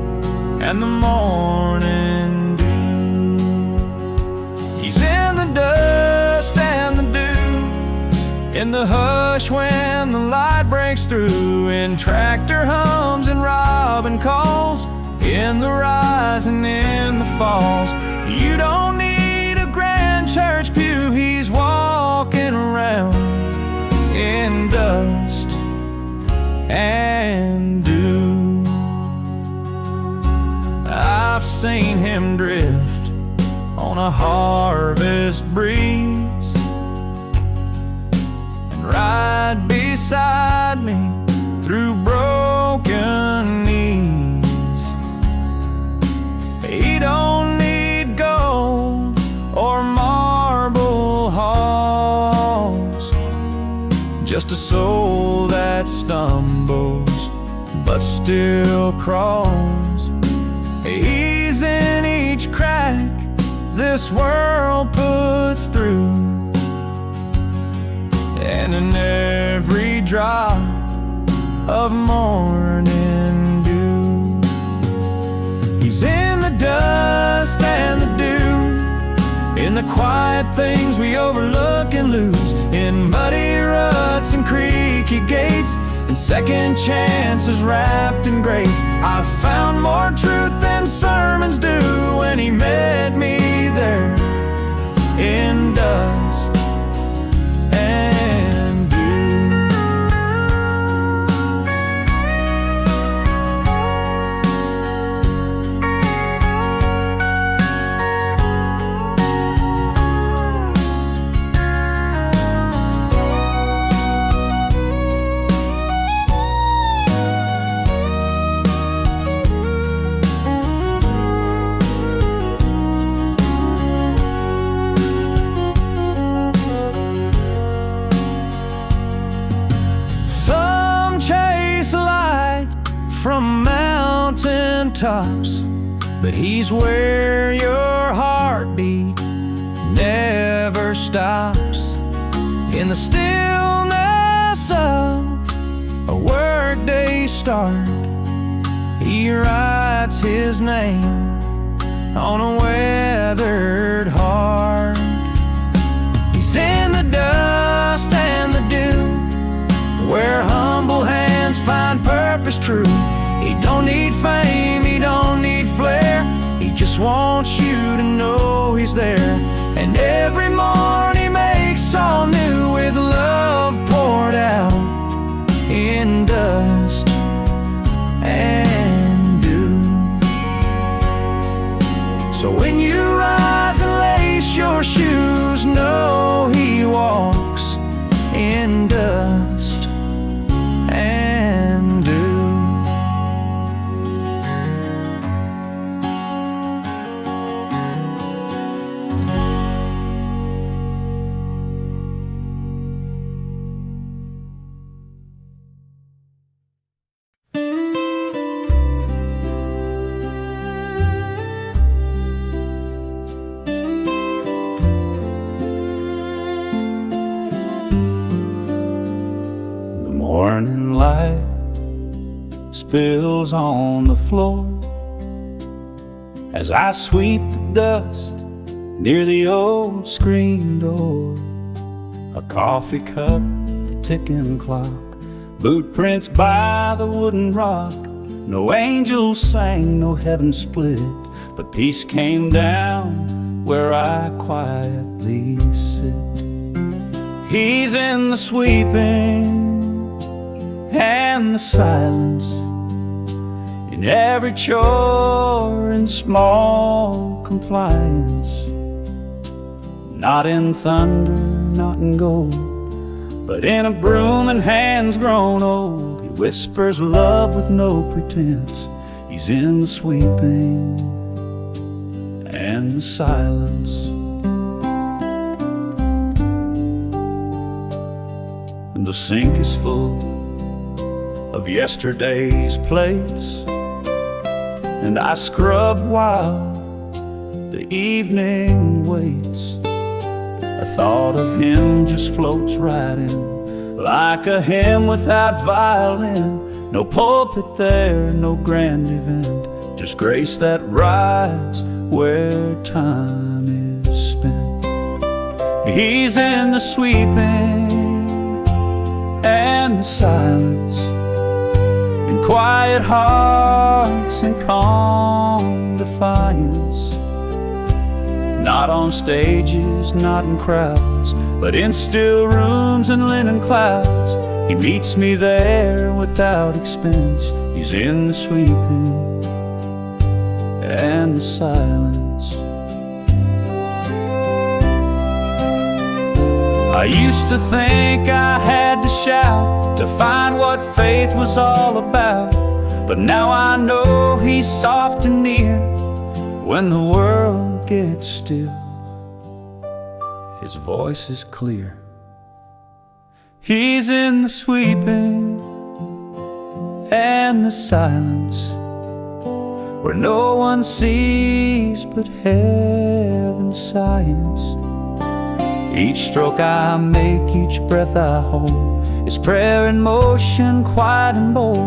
and the morning dew. He's in the dust and the dew, in the hush when the light breaks through, in tractor hums and robin calls, in the rise and in the falls. You don't need church pew, he's walking around in dust and dew. seen him drift on a harvest breeze and ride beside me through broken knees. He don't need gold or marble halls, just a soul that stumbles but still crawls. He's in each crack this world puts through, and in every drop of morning dew. He's in the dust and the dew, in the quiet things we overlook and lose, in muddy ruts and creaky gates, and second chances wrapped in grace. I found more truth than sermons do when he met me there in dust and dew. From mountain tops, but he's where your heartbeat never stops. In the stillness of a workday start, he writes his name on a weathered heart. He's in the dust and the dew, where humble hands find purpose true. He don't need fame, he don't need flair, he just wants you to know he's there. And every morning he makes all new with love poured out in dust and dew. So when you rise and lace your shoes, know he walks in dust and dew. Morning light spills on the floor as I sweep the dust near the old screen door. A coffee cup, the ticking clock, boot prints by the wooden rock. No angels sang, no heaven split, but peace came down where I quietly sit. He's in the sweeping and the silence, in every chore and small compliance. Not in thunder, not in gold, but in a broom and hands grown old. He whispers love with no pretense. He's in the sweeping and the silence. And the sink is full of yesterday's plates, and I scrub while the evening waits. A thought of him just floats right in, like a hymn without violin. No pulpit there, no grand event, just grace that rides where time is spent. He's in the sweeping and the silence, in quiet hearts and calm defiance. Not on stages, not in crowds, but in still rooms and linen clouds. He meets me there without expense. He's in the sweeping and the silence. I used to think I had to shout to find what faith was all about, but now I know He's soft and near when the world gets still. His voice is clear. He's in the sweeping and the silence, where no one sees but heaven's science. Each stroke I make, each breath I hold, is prayer in motion, quiet and bold.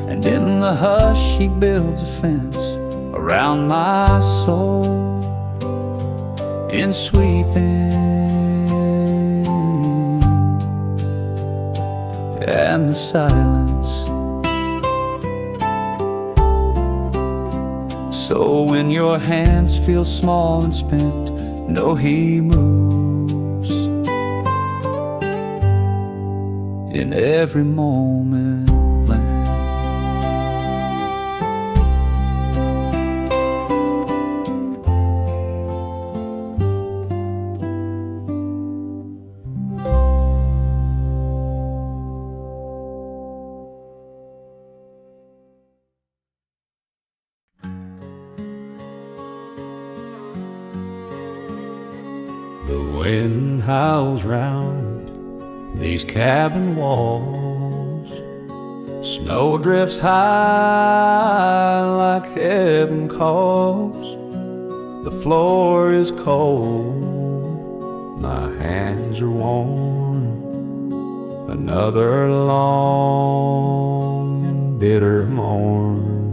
And in the hush He builds a fence around my soul. In sweeping and the silence. So when your hands feel small and spent, know He moves in every moment. The wind howls round these cabin walls. Snow drifts high like heaven calls. The floor is cold, my hands are warm. Another long and bitter morn.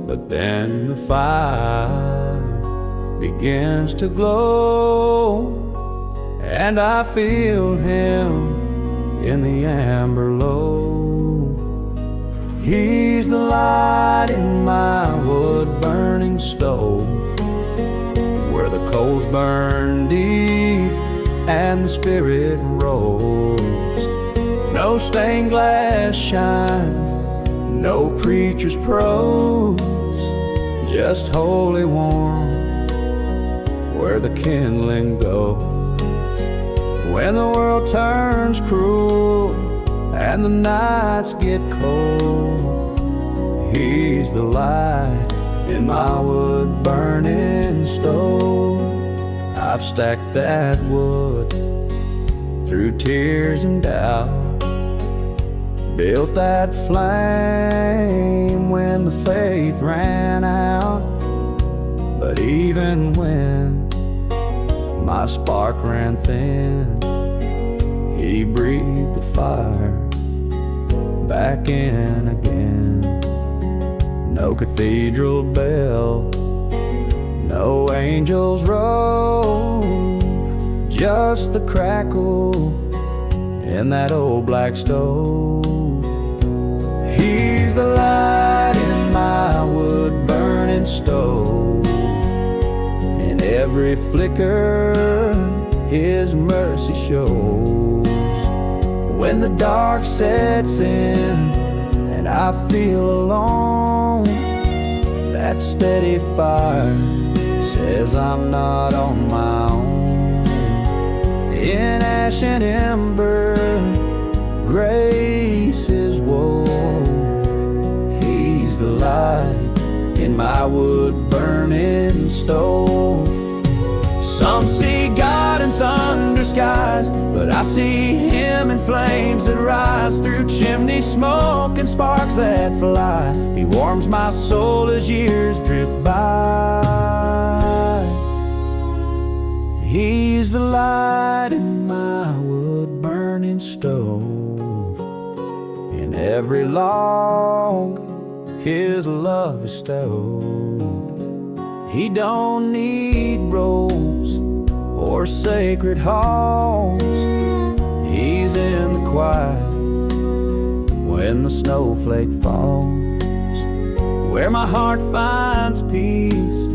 But then the fire begins to glow, and I feel Him in the amber low. He's the light in my wood-burning stove, where the coals burn deep and the spirit rolls. No stained glass shine, no preacher's prose, just holy warmth where the kindling goes. When the world turns cruel and the nights get cold, He's the light in my wood-burning stove. I've stacked that wood through tears and doubt, built that flame when the faith ran out. But even when my spark ran thin, He breathed the fire back in again. No cathedral bell, no angels roll, just the crackle in that old black stove. He's the light in my wood-burning stove. In every flicker His mercy shows. When the dark sets in and I feel alone, that steady fire says I'm not on my own. In ash and ember, grace is wove. He's the light in my wood-burning stove. Some see God in thunder skies, but I see Him in flames that rise through chimney smoke and sparks that fly. He warms my soul as years drift by. He's the light in my wood-burning stove. In every log His love is stowed. He don't need robes or sacred halls. He's in the quiet when the snowflake falls, where my heart finds peace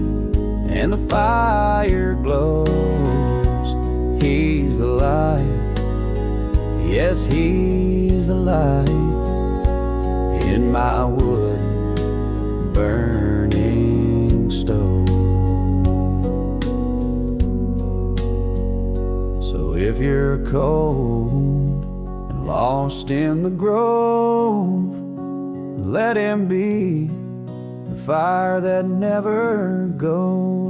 and the fire glows. He's the light, yes, He's the light in my wood-burning if you're cold and lost in the grove, let him be the fire that never goes.